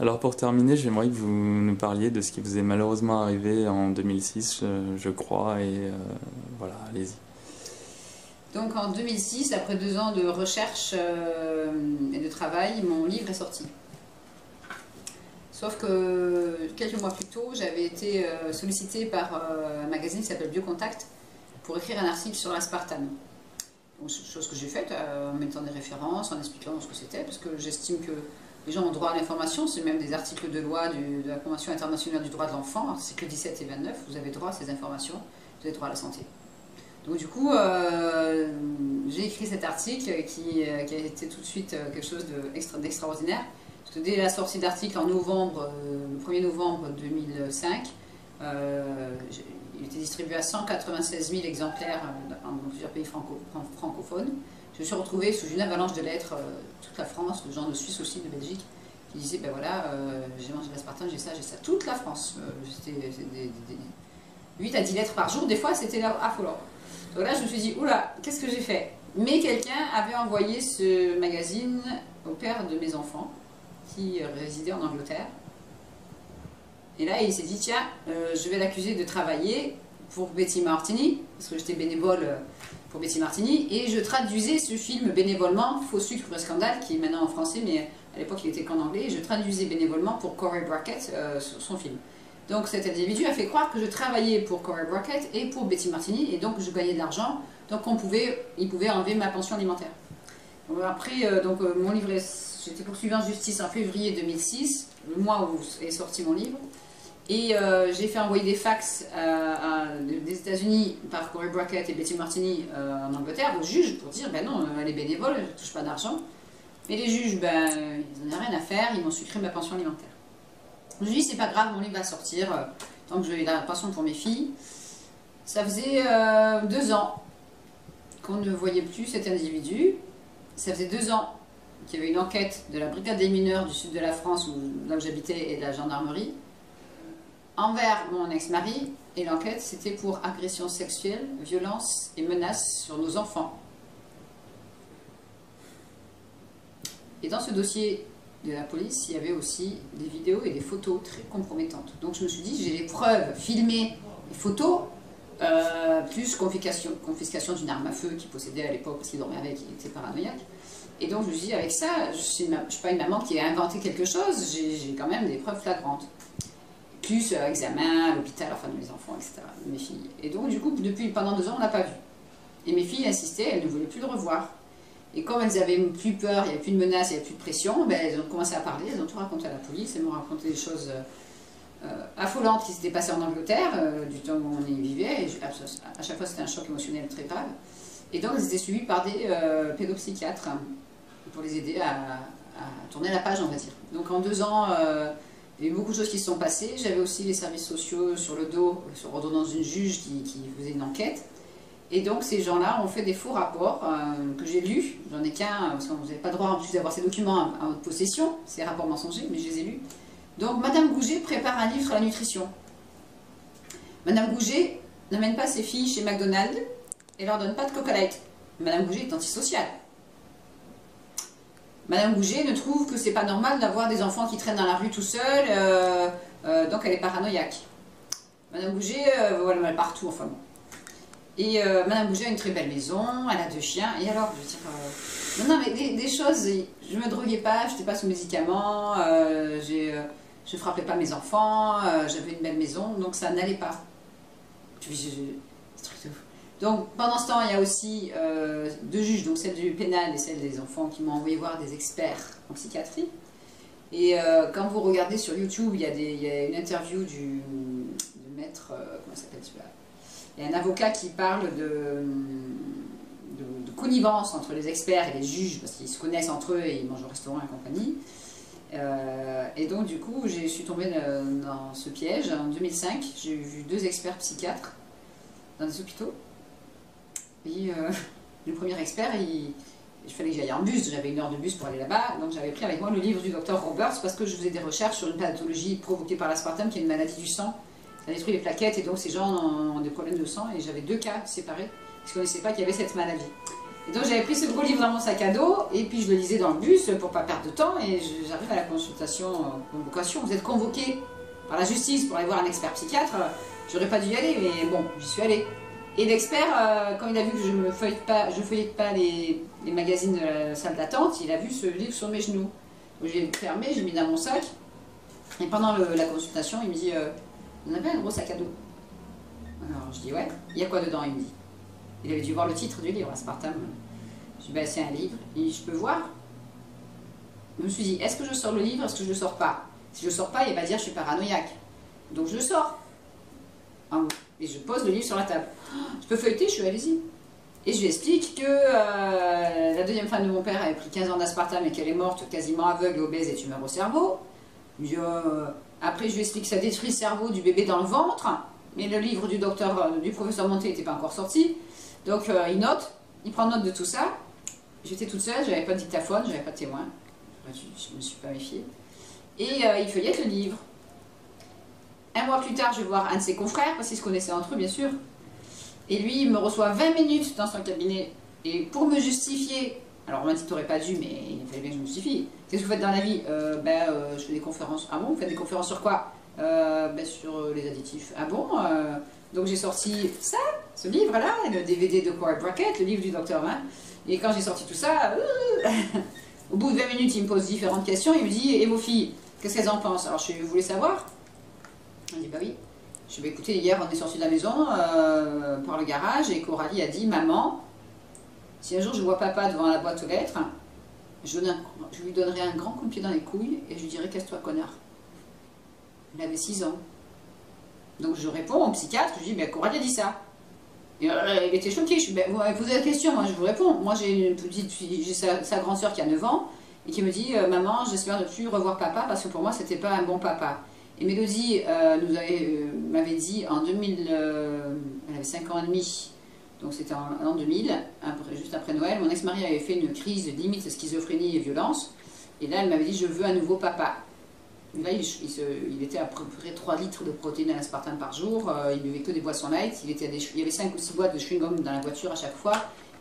Alors pour terminer, j'aimerais que vous nous parliez de ce qui vous est malheureusement arrivé en 2006, je crois, et voilà, allez-y. Donc en 2006, après 2 ans de recherche et de travail, mon livre est sorti. Sauf que quelques mois plus tôt, j'avais été sollicitée par un magazine qui s'appelle Biocontact pour écrire un article sur l'aspartame. Chose que j'ai faite en mettant des références, en expliquant ce que c'était, parce que j'estime que les gens ont droit à l'information, c'est même des articles de loi de la Convention internationale du droit de l'enfant, articles 17 et 29, vous avez droit à ces informations, vous avez droit à la santé. Donc du coup, j'ai écrit cet article qui a été tout de suite quelque chose d'extraordinaire. Parce que dès la sortie d'article en novembre, le 1er novembre 2005, il était distribué à 196 000 exemplaires dans plusieurs pays francophones. Je me suis retrouvée sous une avalanche de lettres, toute la France, de gens de Suisse aussi, de Belgique, qui disaient, ben voilà, j'ai mangé de l'aspartame, j'ai ça, toute la France. C'était 8 à 10 lettres par jour, des fois c'était affolant. Donc là, je me suis dit, oula, qu'est-ce que j'ai fait? Mais quelqu'un avait envoyé ce magazine au père de mes enfants, qui résidait en Angleterre. Et là, il s'est dit, tiens, je vais l'accuser de travailler pour Betty Martini, parce que j'étais bénévole pour Betty Martini, et je traduisais ce film bénévolement, Faux sucre, vrai scandale, qui est maintenant en français, mais à l'époque il était qu'en anglais, et je traduisais bénévolement pour Corey Brackett son film. Donc cet individu a fait croire que je travaillais pour Corey Brackett et pour Betty Martini, et donc je gagnais de l'argent, donc il pouvait enlever ma pension alimentaire. Donc, après, mon livre, j'étais poursuivie en justice en février 2006, le mois où est sorti mon livre, et j'ai fait envoyer des fax des États-Unis par Corey Brackett et Betty Martini en Angleterre aux juges pour dire ben non, elle est bénévole, elle ne touche pas d'argent. Mais les juges, ben, ils n'en ont rien à faire, ils m'ont supprimé ma pension alimentaire. Je me suis dit, c'est pas grave, mon livre va sortir, tant que j'ai la pension pour mes filles. Ça faisait 2 ans qu'on ne voyait plus cet individu. Ça faisait 2 ans qu'il y avait une enquête de la brigade des mineurs du sud de la France, là où j'habitais, et de la gendarmerie, envers mon ex-mari, et l'enquête c'était pour agression sexuelle, violence et menaces sur nos enfants. Et dans ce dossier de la police, il y avait aussi des vidéos et des photos très compromettantes. Donc je me suis dit, j'ai les preuves filmées, les photos, plus confiscation d'une arme à feu qu'il possédait à l'époque parce qu'il dormait avec, il était paranoïaque. Et donc je me suis dit, avec ça, je ne suis pas une maman qui a inventé quelque chose, j'ai quand même des preuves flagrantes. Plus examen, à l'hôpital, enfin mes enfants, etc., mes filles. Et donc du coup, pendant 2 ans, on ne l'a pas vu. Et mes filles insistaient, elles ne voulaient plus le revoir. Et comme elles avaient plus peur, il n'y avait plus de menaces, il n'y avait plus de pression, ben, elles ont commencé à parler, elles ont tout raconté à la police, elles m'ont raconté des choses affolantes qui s'étaient passées en Angleterre, du temps où on y vivait, et à chaque fois c'était un choc émotionnel très grave. Et donc elles étaient suivies par des pédopsychiatres pour les aider à tourner la page, on va dire. Donc en 2 ans, il y a eu beaucoup de choses qui se sont passées. J'avais aussi les services sociaux sur le dos, sur ordonnance d'une juge qui faisait une enquête. Et donc ces gens-là ont fait des faux rapports que j'ai lus. J'en ai qu'un, parce que vous n'avez pas droit en plus d'avoir ces documents en votre possession, ces rapports mensongers, mais je les ai lus. Donc Madame Gouget prépare un livre sur la nutrition. Madame Gouget n'amène pas ses filles chez McDonald's et leur donne pas de Coca Light. Madame Gouget est antisociale. Madame Gouget ne trouve que c'est pas normal d'avoir des enfants qui traînent dans la rue tout seuls, donc elle est paranoïaque. Madame Gouget, voilà, elle est partout, enfin bon. Et Madame Gouget a une très belle maison, elle a 2 chiens, et alors, je veux dire, non, mais des choses, je me droguais pas, je n'étais pas sous médicaments, je frappais pas mes enfants, j'avais une belle maison, donc ça n'allait pas. Donc pendant ce temps, il y a aussi 2 juges, donc celle du pénal et celle des enfants, qui m'ont envoyé voir des experts en psychiatrie. Et quand vous regardez sur YouTube, il y a une interview du maître, comment s'appelle celui-là? Il y a un avocat qui parle de connivence entre les experts et les juges, parce qu'ils se connaissent entre eux et ils mangent au restaurant et compagnie. Et donc du coup, je suis tombée dans ce piège. En 2005, j'ai vu 2 experts psychiatres dans des hôpitaux. Et le premier expert, il fallait que j'aille en bus, j'avais 1 heure de bus pour aller là-bas, donc j'avais pris avec moi le livre du docteur Roberts parce que je faisais des recherches sur une pathologie provoquée par l'aspartame qui est une maladie du sang. Ça détruit les plaquettes et donc ces gens ont des problèmes de sang et j'avais 2 cas séparés, parce qu'ils ne connaissaient pas qu'il y avait cette maladie. Et donc j'avais pris ce gros livre dans mon sac à dos, et puis je le lisais dans le bus pour pas perdre de temps, et j'arrive à la convocation. Vous êtes convoqué par la justice pour aller voir un expert psychiatre. J'aurais pas dû y aller, mais bon, j'y suis allée. Et l'expert, quand il a vu que je ne feuillette pas les magazines de la salle d'attente, il a vu ce livre sur mes genoux. J'ai fermé, j'ai mis dans mon sac, et pendant la consultation, il me dit on avait un gros sac à dos. Alors je dis ouais, il y a quoi dedans? Il me dit. Il avait dû voir le titre du livre, Aspartame. Je dis, ben, c'est un livre. Il dit, je peux voir? Je me suis dit, est-ce que je sors le livre, est-ce que je ne le sors pas? Si je ne le sors pas, il va dire, je suis paranoïaque. Donc je le sors. Et je pose le livre sur la table. Je peux feuilleter? Je suis, allez-y. Et je lui explique que la deuxième femme de mon père avait pris 15 ans d'aspartame et qu'elle est morte quasiment aveugle, obèse et tumeur au cerveau. Après, je lui explique que ça détruit le cerveau du bébé dans le ventre. Mais le livre du professeur Monté n'était pas encore sorti. Donc il note, il prend note de tout ça. J'étais toute seule, j'avais pas de dictaphone, j'avais pas de témoin. Je me suis pas méfiée. Et il feuillette le livre. Un mois plus tard, je vais voir un de ses confrères, parce qu'ils se connaissaient entre eux, bien sûr. Et lui, il me reçoit 20 minutes dans son cabinet. Et pour me justifier, alors on m'a dit, t'aurais pas dû, mais il fallait bien que je me justifie. Qu'est-ce que vous faites dans la vie? Je fais des conférences. Ah bon, vous faites des conférences sur quoi? Sur les additifs. Ah bon? Donc j'ai sorti ça, ce livre-là, le DVD de Corey Brackett, le livre du docteur Vin. Et quand j'ai sorti tout ça, au bout de 20 minutes, il me pose différentes questions. Il me dit, et vos filles, qu'est-ce qu'elles en pensent? Alors je voulais savoir. Il dit, bah oui. Je vais écouter, hier on est sorti de la maison par le garage et Coralie a dit, maman, si un jour je vois papa devant la boîte aux lettres, je lui donnerai un grand coup de pied dans les couilles et je lui dirai, casse-toi connard. Il avait 6 ans. Donc je réponds au psychiatre, je dis, ben Coralie a dit ça. Et, il était choqué, je dis, ben, vous m'avez posé la question, moi je vous réponds. Moi j'ai une petite fille, j'ai sa grande soeur qui a 9 ans, et qui me dit, maman, j'espère ne plus revoir papa, parce que pour moi c'était pas un bon papa. Et Mélodie m'avait dit en 2000, elle avait 5 ans et demi, donc c'était en l'an 2000, juste après Noël, mon ex-mari avait fait une crise de limite schizophrénie et violence, et là elle m'avait dit, je veux un nouveau papa. Là, il était à peu près 3 litres de protéines à l'aspartame par jour, il buvait que des boissons light, il y avait 5 ou 6 boîtes de chewing-gum dans la voiture à chaque fois,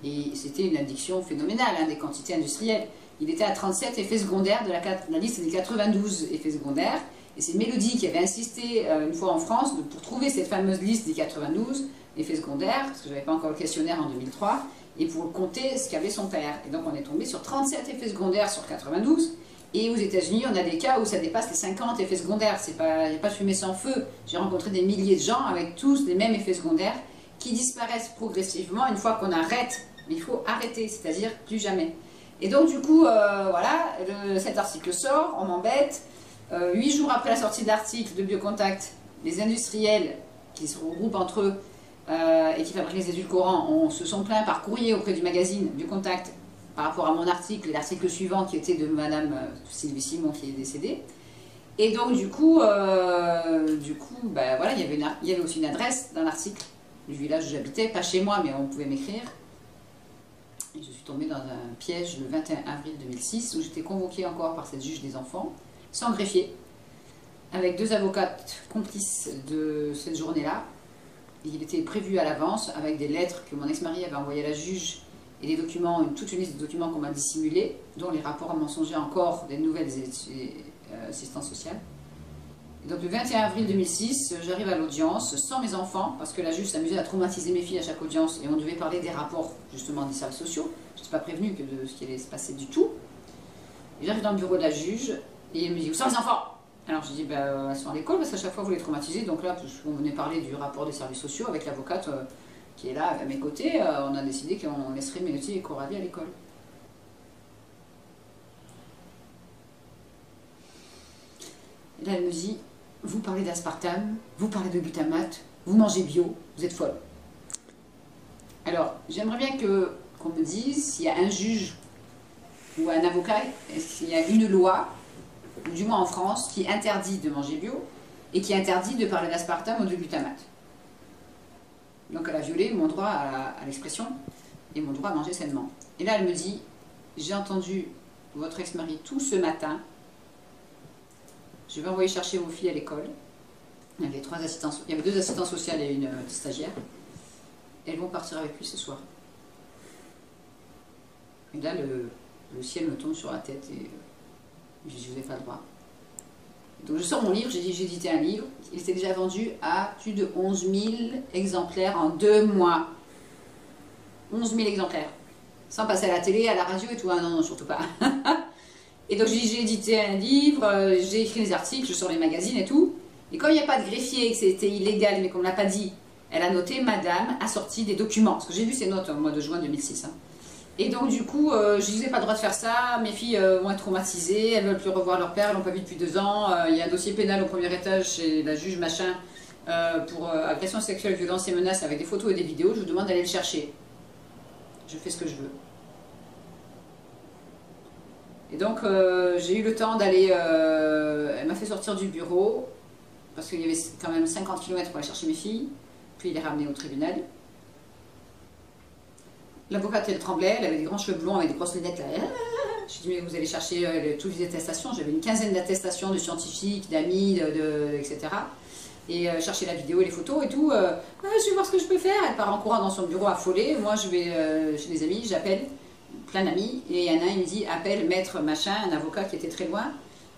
et c'était une addiction phénoménale, hein, des quantités industrielles. Il était à 37 effets secondaires de la liste des 92 effets secondaires, et c'est Mélodie qui avait insisté une fois en France pour trouver cette fameuse liste des 92 effets secondaires, parce que je n'avais pas encore le questionnaire en 2003, et pour compter ce qu'avait son père. Et donc on est tombé sur 37 effets secondaires sur 92, et aux États-Unis, on a des cas où ça dépasse les 50 effets secondaires. Il n'y a pas de fumée sans feu. J'ai rencontré des milliers de gens avec tous les mêmes effets secondaires qui disparaissent progressivement une fois qu'on arrête. Mais il faut arrêter, c'est-à-dire plus jamais. Et donc du coup, voilà, cet article sort, on m'embête. 8 jours après la sortie de l'article de Biocontact, les industriels qui se regroupent entre eux et qui fabriquent les édulcorants se sont plaints par courrier auprès du magazine Biocontact par rapport à mon article et l'article suivant qui était de Madame Sylvie Simon qui est décédée. Et donc du coup ben, voilà, il y avait aussi une adresse dans l'article du village où j'habitais, pas chez moi mais on pouvait m'écrire. Et je suis tombée dans un piège le 21 avril 2006 où j'étais convoquée encore par cette juge des enfants, sans greffier, avec 2 avocates complices de cette journée-là. Il était prévu à l'avance avec des lettres que mon ex-mari avait envoyées à la juge et des documents, toute une liste de documents qu'on m'a dissimulés, dont les rapports mensongers encore des nouvelles assistantes sociales. Et donc le 21 avril 2006, j'arrive à l'audience sans mes enfants, parce que la juge s'amusait à traumatiser mes filles à chaque audience, et on devait parler des rapports justement des services sociaux. Je n'étais pas prévenue de ce qui allait se passer du tout. J'arrive dans le bureau de la juge, et elle me dit, où sont les enfants? Alors je dis, ben, elles sont à l'école, parce qu'à chaque fois vous les traumatisez, donc là, on venait parler du rapport des services sociaux avec l'avocate qui est là à mes côtés, on a décidé qu'on laisserait Mélodie et Coralie à l'école. Et là elle me dit, vous parlez d'aspartame, vous parlez de glutamate, vous mangez bio, vous êtes folle. Alors j'aimerais bien qu'on me dise s'il y a un juge ou un avocat, s'il y a une loi, ou du moins en France, qui interdit de manger bio et qui interdit de parler d'aspartame ou de glutamate. Donc elle a violé mon droit à l'expression et mon droit à manger sainement. Et là elle me dit, j'ai entendu votre ex-mari tout ce matin, je vais envoyer chercher vos filles à l'école. Il y avait 2 assistants sociaux et une stagiaire. Elles vont partir avec lui ce soir. Et là, le ciel me tombe sur la tête et je dis, je n'ai pas le droit. Donc je sors mon livre, j'ai édité un livre, il était déjà vendu à plus de 11 000 exemplaires en 2 mois. 11 000 exemplaires. Sans passer à la télé, à la radio et tout, ah non, non, surtout pas. Et donc j'ai édité un livre, j'ai écrit des articles, je sors les magazines et tout. Et comme il n'y a pas de greffier, que c'était illégal, mais qu'on ne l'a pas dit, elle a noté, madame a sorti des documents. Parce que j'ai vu ces notes au mois de juin 2006. Hein. Et donc du coup, je disais pas le droit de faire ça, mes filles vont être traumatisées, elles ne veulent plus revoir leur père, elles l'ont pas vu depuis 2 ans. Il y a un dossier pénal au premier étage chez la juge machin pour agression sexuelle, violence et menaces avec des photos et des vidéos. Je vous demande d'aller le chercher. Je fais ce que je veux. Et donc j'ai eu le temps d'aller, elle m'a fait sortir du bureau, parce qu'il y avait quand même 50 km pour aller chercher mes filles, puis il les ramenait au tribunal. L'avocate, elle tremblait, elle avait des grands cheveux blonds avec des grosses lunettes là. Je lui ai dit, mais vous allez chercher toutes les attestations, j'avais une quinzaine d'attestations de scientifiques, d'amis, etc. Et chercher la vidéo et les photos et tout. Je vais voir ce que je peux faire. Elle part en courant dans son bureau affolée. Moi, je vais chez des amis, j'appelle plein d'amis. Et il y en a un, il me dit, appelle maître machin, un avocat qui était très loin,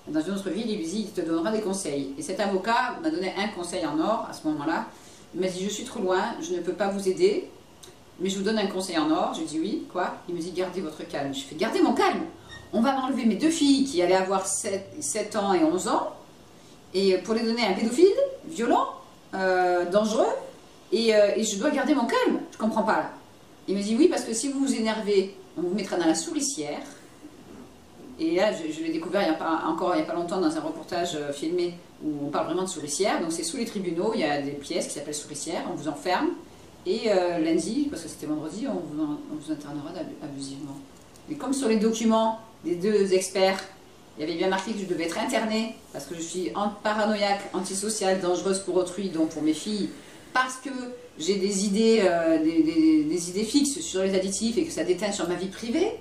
dans une autre ville, il lui dit, il te donnera des conseils. Et cet avocat m'a donné un conseil en or à ce moment-là. Il m'a dit, je suis trop loin, je ne peux pas vous aider, mais je vous donne un conseil en or. Je dis oui, quoi? Il me dit, gardez votre calme. Je fais, gardez mon calme. On va m'enlever mes 2 filles qui allaient avoir 7 ans et 11 ans, et pour les donner à un pédophile, violent, dangereux, et je dois garder mon calme. Je comprends pas là. Il me dit oui, parce que si vous vous énervez, on vous mettra dans la souricière. Et là, je l'ai découvert il n'y a pas longtemps dans un reportage filmé où on parle vraiment de souricière. Donc c'est sous les tribunaux, il y a des pièces qui s'appellent souricière, on vous enferme. Et lundi, parce que c'était vendredi, on vous internera abusivement. Et comme sur les documents des 2 experts, il y avait bien marqué que je devais être internée parce que je suis paranoïaque, antisociale, dangereuse pour autrui, donc pour mes filles, parce que j'ai des idées, des idées fixes sur les additifs et que ça déteint sur ma vie privée,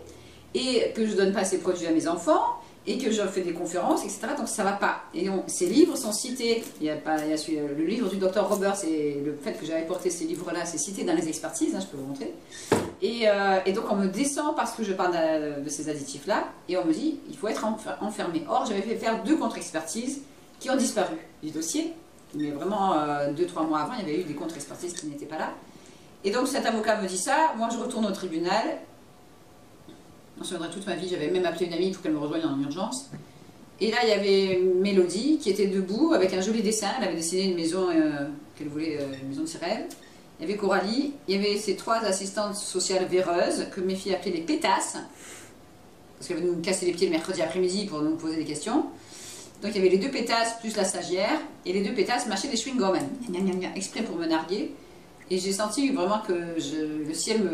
et que je ne donne pas ces produits à mes enfants, et que je fais des conférences, etc. Donc ça ne va pas. Et donc, ces livres sont cités, le livre du docteur Roberts, et le fait que j'avais porté ces livres-là, c'est cité dans les expertises, hein, je peux vous montrer. Et donc on me descend parce que je parle de ces additifs-là, et on me dit, il faut être enfermé. Or, j'avais fait faire 2 contre-expertises qui ont disparu du dossier, mais vraiment 2-3 mois avant, il y avait eu des contre-expertises qui n'étaient pas là. Et donc cet avocat me dit ça, moi je retourne au tribunal. Je me souviendrai toute ma vie, j'avais même appelé une amie pour qu'elle me rejoigne en urgence. Et là, il y avait Mélodie qui était debout avec un joli dessin. Elle avait dessiné une maison qu'elle voulait, une maison de ses rêves. Il y avait Coralie, il y avait ces 3 assistantes sociales véreuses que mes filles appelaient les pétasses, parce qu'elles venaient nous casser les pieds le mercredi après-midi pour nous poser des questions. Donc il y avait les 2 pétasses plus la stagiaire, et les 2 pétasses mâchaient des chewing-gums, exprès pour me narguer. Et j'ai senti vraiment que le ciel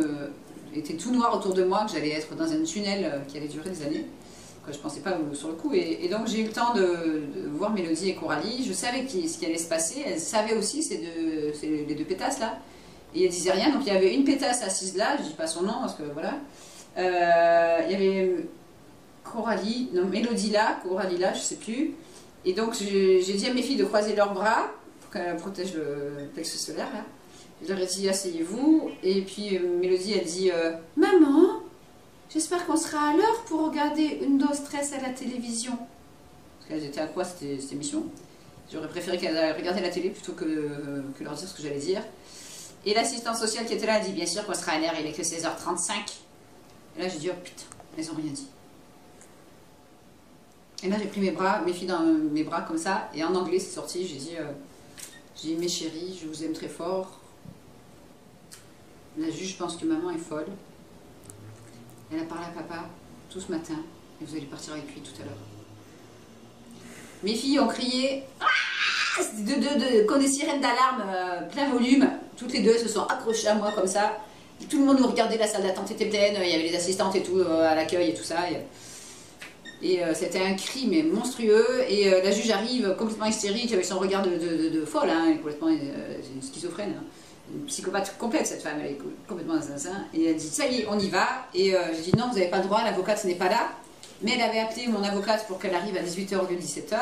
était tout noir autour de moi, que j'allais être dans un tunnel qui allait durer des années. Je ne pensais pas sur le coup. Et donc j'ai eu le temps de voir Mélodie et Coralie. Je savais ce qui allait se passer. Elles savaient aussi, les 2 pétasses là. Et elles disaient rien. Donc il y avait une pétasse assise là, je ne dis pas son nom parce que voilà. Il y avait Coralie, non, Mélodie là, Coralie là, je ne sais plus. Et donc j'ai dit à mes filles de croiser leurs bras pour qu'elles protègent le plexus solaire là. Je leur ai dit asseyez-vous, et puis Mélodie elle dit maman, j'espère qu'on sera à l'heure pour regarder une dose stress à la télévision. Parce qu'elles étaient à quoi cette émission? J'aurais préféré qu'elles regardaient la télé plutôt que leur dire ce que j'allais dire. Et l'assistante sociale qui était là a dit bien sûr qu'on sera à l'heure, il est que 16h35. Et là j'ai dit oh putain, elles n'ont rien dit. Et là j'ai pris mes filles dans mes bras comme ça, et en anglais c'est sorti, j'ai dit mes chéries, je vous aime très fort. La juge pense que maman est folle. Elle a parlé à papa tout ce matin, et vous allez partir avec lui tout à l'heure. Mes filles ont crié comme des sirènes d'alarme plein volume. Toutes les 2 se sont accrochées à moi comme ça. Tout le monde nous regardait, la salle d'attente était pleine, il y avait les assistantes et tout à l'accueil et tout ça. Et c'était un cri mais monstrueux. Et la juge arrive complètement hystérique avec son regard de folle, hein, elle est complètement une schizophrène. Hein. Une psychopathe complète cette femme, elle est complètement zinzin. Et elle dit ça y est, on y va. Et j'ai dit non, vous n'avez pas le droit, l'avocate n'est pas là. Mais elle avait appelé mon avocate pour qu'elle arrive à 18h au lieu de 17h.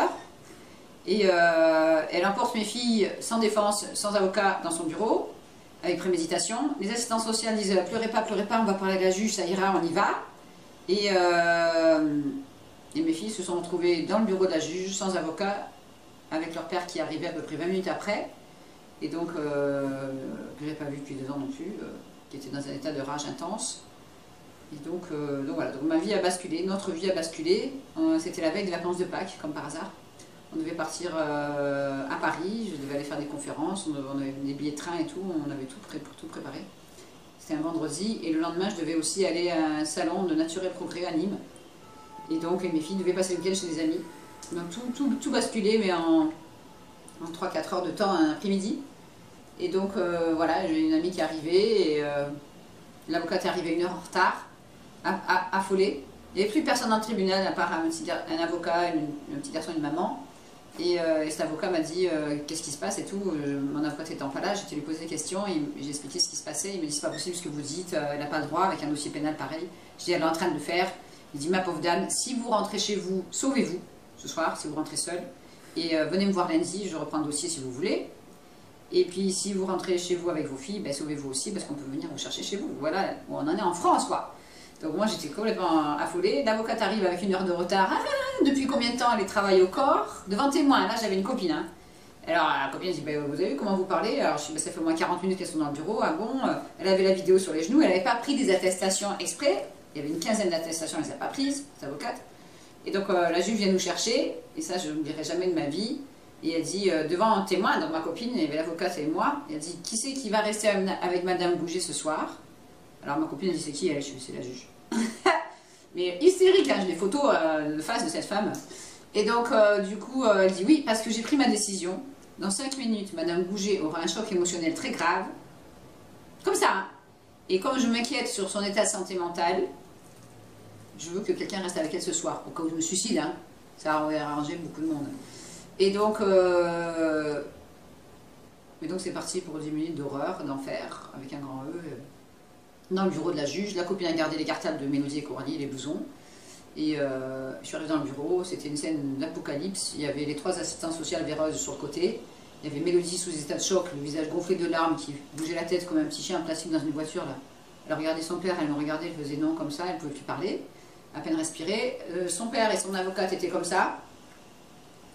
Et elle emporte mes filles sans défense, sans avocat dans son bureau, avec préméditation. Les assistants sociaux disent pleurez pas, on va parler à la juge, ça ira, on y va. Et mes filles se sont retrouvées dans le bureau de la juge, sans avocat, avec leur père qui arrivait à peu près 20 minutes après, et donc que je n'avais pas vu depuis 2 ans non plus, qui était dans un état de rage intense. Et donc voilà, donc ma vie a basculé, notre vie a basculé. C'était la veille des vacances de Pâques, comme par hasard. On devait partir à Paris, je devais aller faire des conférences, on avait des billets de train et tout, on avait tout préparé. C'était un vendredi, et le lendemain je devais aussi aller à un salon de Nature et Progrès à Nîmes. Et donc mes filles devaient passer le week-end chez des amis. Donc tout basculé, mais en 3-4 heures de temps, un après-midi. Et donc voilà, j'ai une amie qui est arrivée, et l'avocate est arrivée 1 heure en retard, affolée. Il n'y avait plus personne dans le tribunal, à part un avocat, un petit garçon et une maman. Et cet avocat m'a dit qu'est-ce qui se passe et tout. Mon avocat n'étant pas là, j'étais lui poser des questions, et j'ai expliqué ce qui se passait. Il me dit c'est pas possible ce que vous dites, elle n'a pas le droit avec un dossier pénal pareil. Je dis elle est en train de le faire. Il dit ma pauvre dame, si vous rentrez chez vous, sauvez-vous ce soir, si vous rentrez seule. Et venez me voir lundi, je reprends le dossier si vous voulez. Et puis si vous rentrez chez vous avec vos filles, ben, sauvez-vous aussi parce qu'on peut venir vous chercher chez vous. Voilà, on en est en France quoi. Donc moi j'étais complètement affolée. L'avocate arrive avec 1 heure de retard. Ah, depuis combien de temps elle travaille au corps? Devant témoin, là j'avais une copine. Hein. Alors la copine dit, bah, vous avez vu comment vous parlez? Alors je dis, bah, ça fait au moins 40 minutes qu'elles sont dans le bureau. Ah bon? Elle avait la vidéo sur les genoux, elle n'avait pas pris des attestations exprès. Il y avait une 15aine d'attestations, elle ne les a pas prises, cette avocate. Et donc la juge vient nous chercher, et ça je ne l'oublierai jamais de ma vie. Et elle dit, devant un témoin, donc ma copine, il y avait l'avocate et moi, elle dit, qui c'est qui va rester avec Madame Gouget ce soir? Alors ma copine elle dit, c'est qui? Elle, c'est la juge. Mais hystérique, hein, j'ai des photos de face de cette femme. Et donc, du coup, elle dit oui, parce que j'ai pris ma décision. Dans 5 minutes, Madame Gouget aura un choc émotionnel très grave. Comme ça. Hein. Et comme je m'inquiète sur son état de santé mentale, je veux que quelqu'un reste avec elle ce soir. Au cas où je me suicide, hein. Ça aurait arrangé beaucoup de monde. Et donc c'est parti pour 10 minutes d'horreur, d'enfer, avec un grand E. Dans le bureau de la juge, la copine a gardé les cartables de Mélodie et Coralie, les blousons. Et je suis arrivée dans le bureau, c'était une scène d'apocalypse. Il y avait les 3 assistants sociaux véreuses sur le côté. Il y avait Mélodie sous état de choc, le visage gonflé de larmes, qui bougeait la tête comme un petit chien en plastique dans une voiture. Là. Elle regardait son père, elle me regardait, elle faisait non comme ça, elle ne pouvait plus parler, à peine respirer. Son père et son avocate étaient comme ça,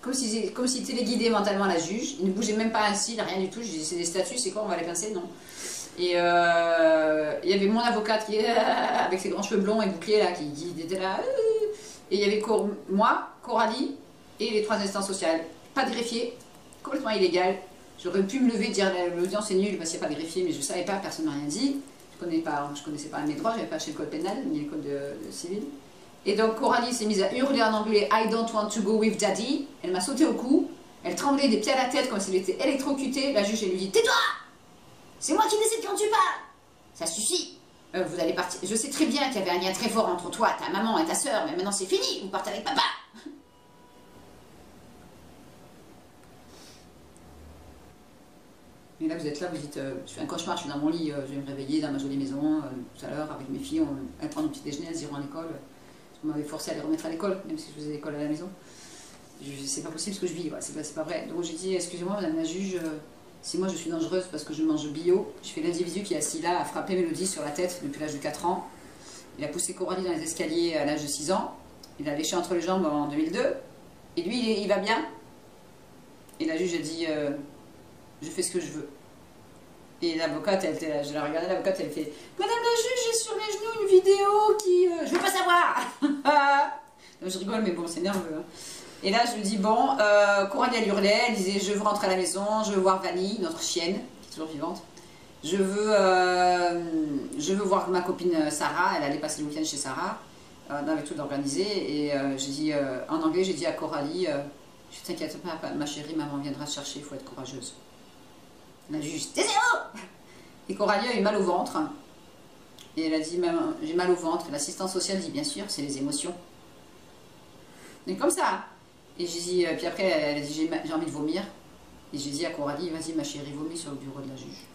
comme s'ils téléguidaient mentalement la juge. Ils ne bougeaient même pas un cil, rien du tout. Je disais, c'est des statues, c'est quoi, on va les pincer? Non. Et il y avait mon avocate qui avec ses grands cheveux blonds et bouclés là, qui était là. Et il y avait moi, Coralie et les 3 assistants sociaux. Pas de greffier, complètement illégal. J'aurais pu me lever et dire l'audience est nulle parce qu'il n'y a pas de greffier, mais je ne savais pas, personne ne m'a rien dit. Je ne connaissais pas mes droits, je n'avais pas acheté le code pénal ni le code de civil. Et donc Coralie s'est mise à hurler en anglais I don't want to go with daddy. Elle m'a sauté au cou, elle tremblait des pieds à la tête comme si elle était électrocutée. La juge elle lui dit tais-toi! C'est moi qui décide quand tu parles! Ça suffit! Vous allez partir. Je sais très bien qu'il y avait un lien très fort entre toi, ta maman et ta soeur, mais maintenant c'est fini, vous partez avec papa! Et là vous êtes là, vous dites je fais un cauchemar, je suis dans mon lit, je vais me réveiller dans ma jolie maison tout à l'heure avec mes filles, elles prennent un petit déjeuner, elles iront à l'école. On m'avait forcé à les remettre à l'école, même si je faisais l'école à la maison. C'est pas possible ce que je vis, c'est pas vrai. Donc j'ai dit, excusez-moi madame la juge, si moi je suis dangereuse parce que je mange bio, je fais l'individu qui est assis là à frapper Mélodie sur la tête depuis l'âge de 4 ans. Il a poussé Coralie dans les escaliers à l'âge de 6 ans. Il a léché entre les jambes en 2002. Et lui, il va bien. Et la juge a dit, je fais ce que je veux. Et l'avocate, je la regardais, l'avocate, elle fait madame la juge, j'ai sur mes genoux une vidéo qui... je veux pas savoir. Je rigole, mais bon, c'est nerveux. Hein. Et là, je lui dis, bon, Coralie, elle hurlait, elle disait, je veux rentrer à la maison, je veux voir Vanille, notre chienne, qui est toujours vivante. Je veux voir ma copine Sarah, elle allait passer le week-end chez Sarah, avec tout organisé. Et j'ai dit, en anglais, j'ai dit à Coralie, je t'inquiète pas, ma chérie, maman viendra te chercher, il faut être courageuse. La juge, taisez-vous! Et Coralie a eu mal au ventre. Et elle a dit, j'ai mal au ventre. L'assistante sociale dit, bien sûr, c'est les émotions. Et comme ça. Et j'ai dit, puis après, elle a dit, j'ai envie de vomir. Et j'ai dit à Coralie, vas-y ma chérie, vomis sur le bureau de la juge.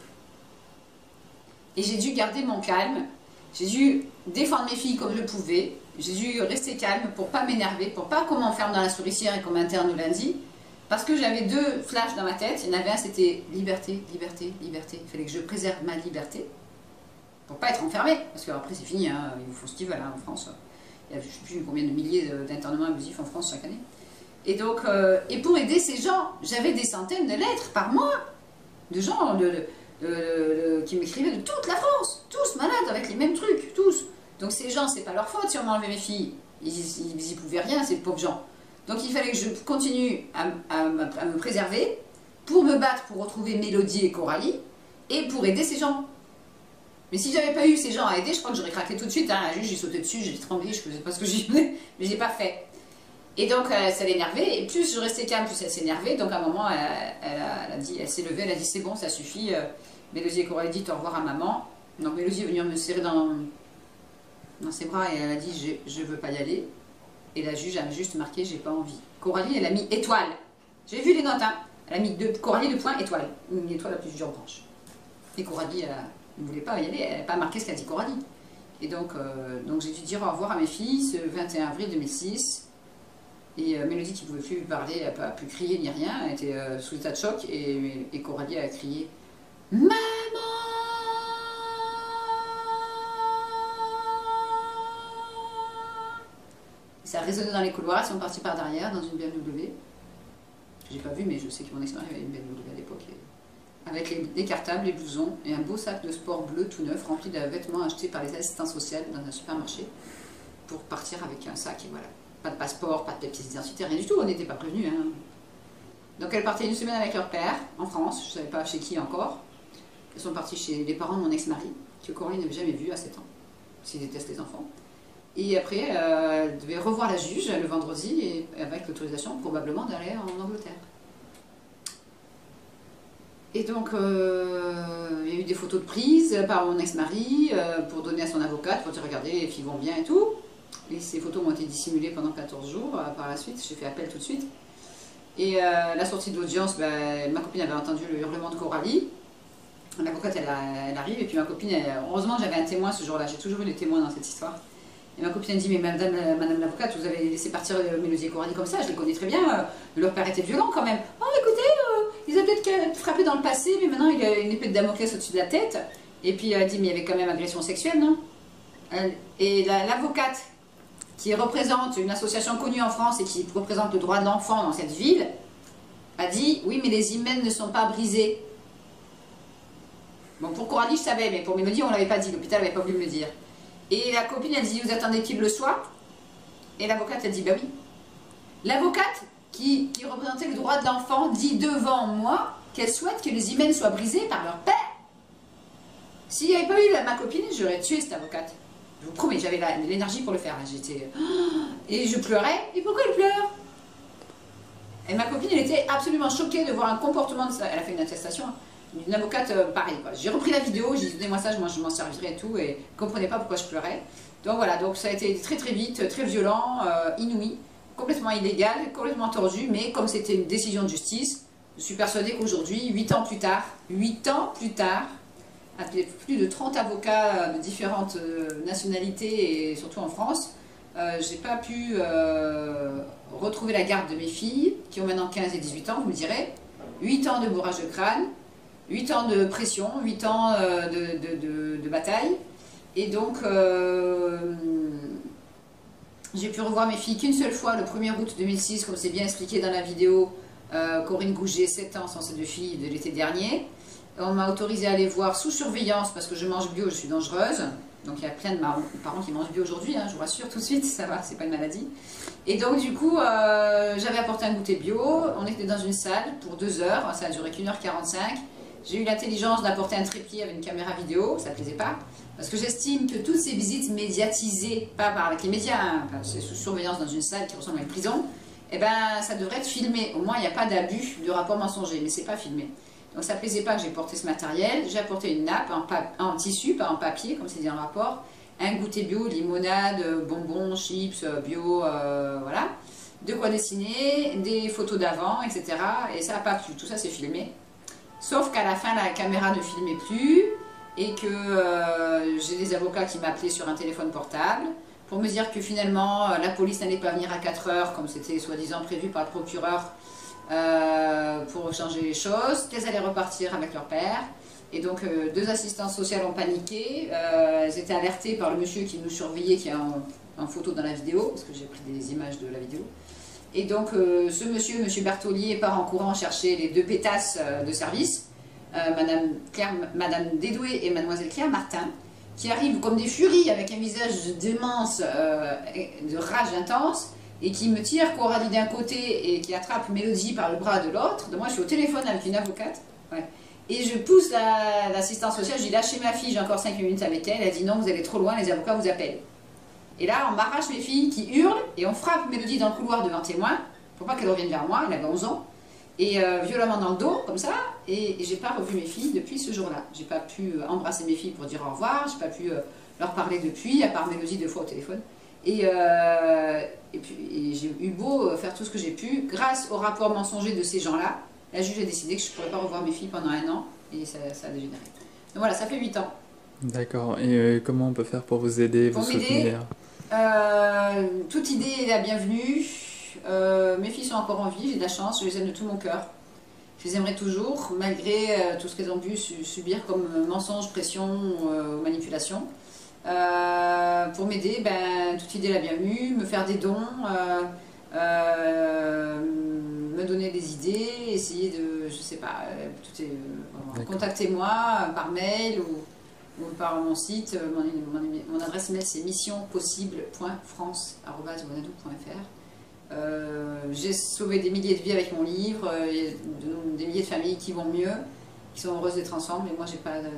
Et j'ai dû garder mon calme. J'ai dû défendre mes filles comme je pouvais. J'ai dû rester calme pour pas m'énerver, pour pas qu'on m'enferme dans la souricière et qu'on m'interne le lundi. Parce que j'avais 2 flashs dans ma tête. Il y en avait un, c'était liberté, liberté, liberté. Il fallait que je préserve ma liberté pour pas être enfermée. Parce qu'après, c'est fini, hein. Ils vous font ce qu'ils veulent hein, en France. Il y a je ne sais plus combien de milliers d'internements abusifs en France chaque année. Et donc, et pour aider ces gens, j'avais des centaines de lettres par mois de gens qui m'écrivaient de toute la France, tous malades avec les mêmes trucs, tous. Donc ces gens, c'est pas leur faute si on m'a enlevé mes filles, ils y pouvaient rien, ces pauvres gens. Donc il fallait que je continue à me préserver pour me battre pour retrouver Mélodie et Coralie et pour aider ces gens. Mais si j'avais pas eu ces gens à aider, je crois que j'aurais craqué tout de suite. Hein. La juge, j'ai sauté dessus, j'ai tremblé, je faisais pas ce que j'y voulais, mais j'ai pas fait. Et donc ça l'énervait, et plus je restais calme, plus elle s'énervait. Donc à un moment, elle s'est levée, elle a dit c'est bon, ça suffit. Mélodie et Coralie dit au revoir à maman. Donc Mélodie est venue me serrer dans ses bras et elle a dit je veux pas y aller. Et la juge a juste marqué j'ai pas envie. Coralie, elle a mis étoile. J'ai vu les notes, hein. Elle a mis Coralie de point étoile, une étoile à plusieurs branches. Et Coralie, elle ne voulait pas y aller, elle n'a pas marqué ce qu'a dit Coralie. Et donc j'ai dû dire au revoir à mes filles ce 21 avril 2006. Et Mélodie qui ne pouvait plus parler, elle n'a pas pu crier ni rien, elle était sous état de choc. Et Coralie a crié « Maman !» Ça a résonné dans les couloirs, ils sont partis par derrière dans une BMW. J'ai pas vu, mais je sais que mon ex-mari avait une BMW à l'époque. Avec les cartables, les blousons et un beau sac de sport bleu tout neuf rempli de vêtements achetés par les assistants sociaux dans un supermarché pour partir avec un sac et voilà. Pas de passeport, pas de pièces d'identité, rien du tout, on n'était pas prévenus. Hein. Donc elles partaient une semaine avec leur père en France, je ne savais pas chez qui encore. Elles sont parties chez les parents de mon ex-mari, que Coralie n'avait jamais vu à 7 ans, s'il déteste les enfants. Et après, elle devait revoir la juge le vendredi, et avec l'autorisation probablement d'aller en Angleterre. Et donc, il y a eu des photos de prise par mon ex-mari pour donner à son avocate, pour dire regardez, les filles vont bien et tout. Et ces photos m'ont été dissimulées pendant 14 jours. Par la suite, j'ai fait appel tout de suite. Et la sortie de l'audience, ma copine avait entendu le hurlement de Coralie. L'avocate, elle arrive, et puis ma copine, heureusement j'avais un témoin ce jour-là, j'ai toujours eu des témoins dans cette histoire. Et ma copine a dit, mais madame l'avocate, vous avez laissé partir Mélodie et Coralie comme ça, je les connais très bien, leur père était violent quand même. Oh écoutez, ils avaient peut-être frappé dans le passé, mais maintenant il a une épée de Damoclès au-dessus de la tête. Et puis elle a dit, mais il y avait quand même agression sexuelle, non? Et l'avocate qui représente une association connue en France et qui représente le droit de l'enfant dans cette ville, a dit, oui mais les hymens ne sont pas brisés. Bon, pour Coralie je savais, mais pour Mélodie on ne l'avait pas dit, l'hôpital n'avait pas voulu me le dire. Et la copine elle dit, vous attendez qu'il le soit? Et l'avocate elle dit, bah oui. L'avocate qui représentait le droit de l'enfant dit devant moi qu'elle souhaite que les hymens soient brisés par leur père. S'il n'y avait pas eu ma copine, j'aurais tué cette avocate. Je vous promets, j'avais l'énergie pour le faire. J'étais... Et je pleurais. Et pourquoi elle pleure? Et ma copine, elle était absolument choquée de voir un comportement de ça. Elle a fait une attestation d'une avocate pareil. J'ai repris la vidéo, j'ai dit donnez-moi ça, moi je m'en servirai et tout. Et elle ne comprenait pas pourquoi je pleurais. Donc voilà, donc ça a été très très vite, très violent, inouï, complètement illégal, complètement tordu. Mais comme c'était une décision de justice, je suis persuadée qu'aujourd'hui, 8 ans plus tard, avec plus de 30 avocats de différentes nationalités et surtout en France, j'ai pas pu retrouver la garde de mes filles, qui ont maintenant 15 et 18 ans, vous me direz. 8 ans de bourrage de crâne, 8 ans de pression, 8 ans de bataille. Et donc, j'ai pu revoir mes filles qu'une seule fois, le 1er août 2006, comme c'est bien expliqué dans la vidéo. Corinne Gouget, 7 ans, sans ses 2 filles de l'été dernier. On m'a autorisé à aller voir sous surveillance parce que je mange bio, je suis dangereuse. Donc il y a plein de parents qui mangent bio aujourd'hui, hein, je vous rassure tout de suite, ça va, c'est pas une maladie. Et donc du coup, j'avais apporté un goûter bio, on était dans une salle pour 2 heures, ça a duré qu'1h45. J'ai eu l'intelligence d'apporter un trépied avec une caméra vidéo, ça ne plaisait pas. Parce que j'estime que toutes ces visites médiatisées, pas avec les médias, hein, c'est sous surveillance dans une salle qui ressemble à une prison, eh ben ça devrait être filmé. Au moins il n'y a pas d'abus de rapport mensonger, mais c'est pas filmé. Donc ça ne plaisait pas que j'ai porté ce matériel. J'ai apporté une nappe en tissu, pas en papier, comme c'est dit dans le rapport. Un goûter bio, limonade, bonbons, chips, bio, voilà. De quoi dessiner, des photos d'avant, etc. Et ça n'a pas plu, tout ça c'est filmé. Sauf qu'à la fin, la caméra ne filmait plus et que j'ai des avocats qui m'appelaient sur un téléphone portable pour me dire que finalement, la police n'allait pas venir à 4 heures, comme c'était soi-disant prévu par le procureur, pour changer les choses, qu'elles allaient repartir avec leur père, Et donc, 2 assistantes sociales ont paniqué. Elles étaient alertées par le monsieur qui nous surveillait, qui est en photo dans la vidéo, parce que j'ai pris des images de la vidéo. Et donc, ce monsieur, monsieur Bertollier, part en courant chercher les 2 pétasses de service, Madame Dédoué et Mademoiselle Claire Martin, qui arrivent comme des furies avec un visage de démence, de rage intense, et qui me tire Coralie d'un côté et qui attrape Mélodie par le bras de l'autre. Donc moi, je suis au téléphone avec une avocate. Ouais. Et je pousse l'assistante sociale, je dis lâchez ma fille, j'ai encore 5 minutes avec elle. Elle dit non, vous allez trop loin, les avocats vous appellent. Et là, on m'arrache mes filles qui hurlent et on frappe Mélodie dans le couloir devant témoin pour pas qu'elle revienne vers moi, elle avait 11 ans. Et violemment dans le dos, comme ça, et j'ai pas revu mes filles depuis ce jour-là. J'ai pas pu embrasser mes filles pour dire au revoir, j'ai pas pu leur parler depuis, à part Mélodie 2 fois au téléphone. Et j'ai eu beau faire tout ce que j'ai pu, grâce au rapport mensonger de ces gens-là, la juge a décidé que je ne pourrais pas revoir mes filles pendant 1 an, et ça a dégénéré. Donc voilà, ça fait 8 ans. D'accord. Et comment on peut faire pour vous aider, vous soutenir? Toute idée est la bienvenue. Mes filles sont encore en vie, j'ai de la chance, je les aime de tout mon cœur. Je les aimerai toujours, malgré tout ce qu'elles ont pu subir comme mensonges, pression ou manipulation. Pour m'aider, toute idée est la bienvenue, me faire des dons, me donner des idées, essayer de, je sais pas, contactez-moi par mail ou par mon site. Mon adresse mail c'est missionpossible.france@wanadoo.fr. J'ai sauvé des milliers de vies avec mon livre, des milliers de familles qui vont mieux, qui sont heureuses d'être ensemble, et moi j'ai pas de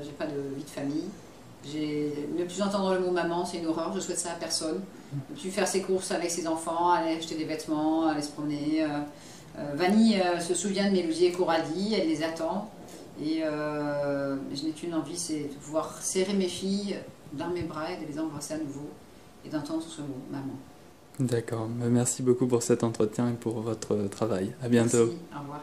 vie de famille. Ne plus entendre le mot maman, c'est une horreur, je souhaite ça à personne. Ne plus faire ses courses avec ses enfants, aller acheter des vêtements, aller se promener. Vanille se souvient de Mélodie et Coralie, elle les attend. Et je n'ai qu'une envie, c'est de pouvoir serrer mes filles dans mes bras et de les embrasser à nouveau et d'entendre ce mot, maman. D'accord, merci beaucoup pour cet entretien et pour votre travail. À bientôt. Merci, au revoir.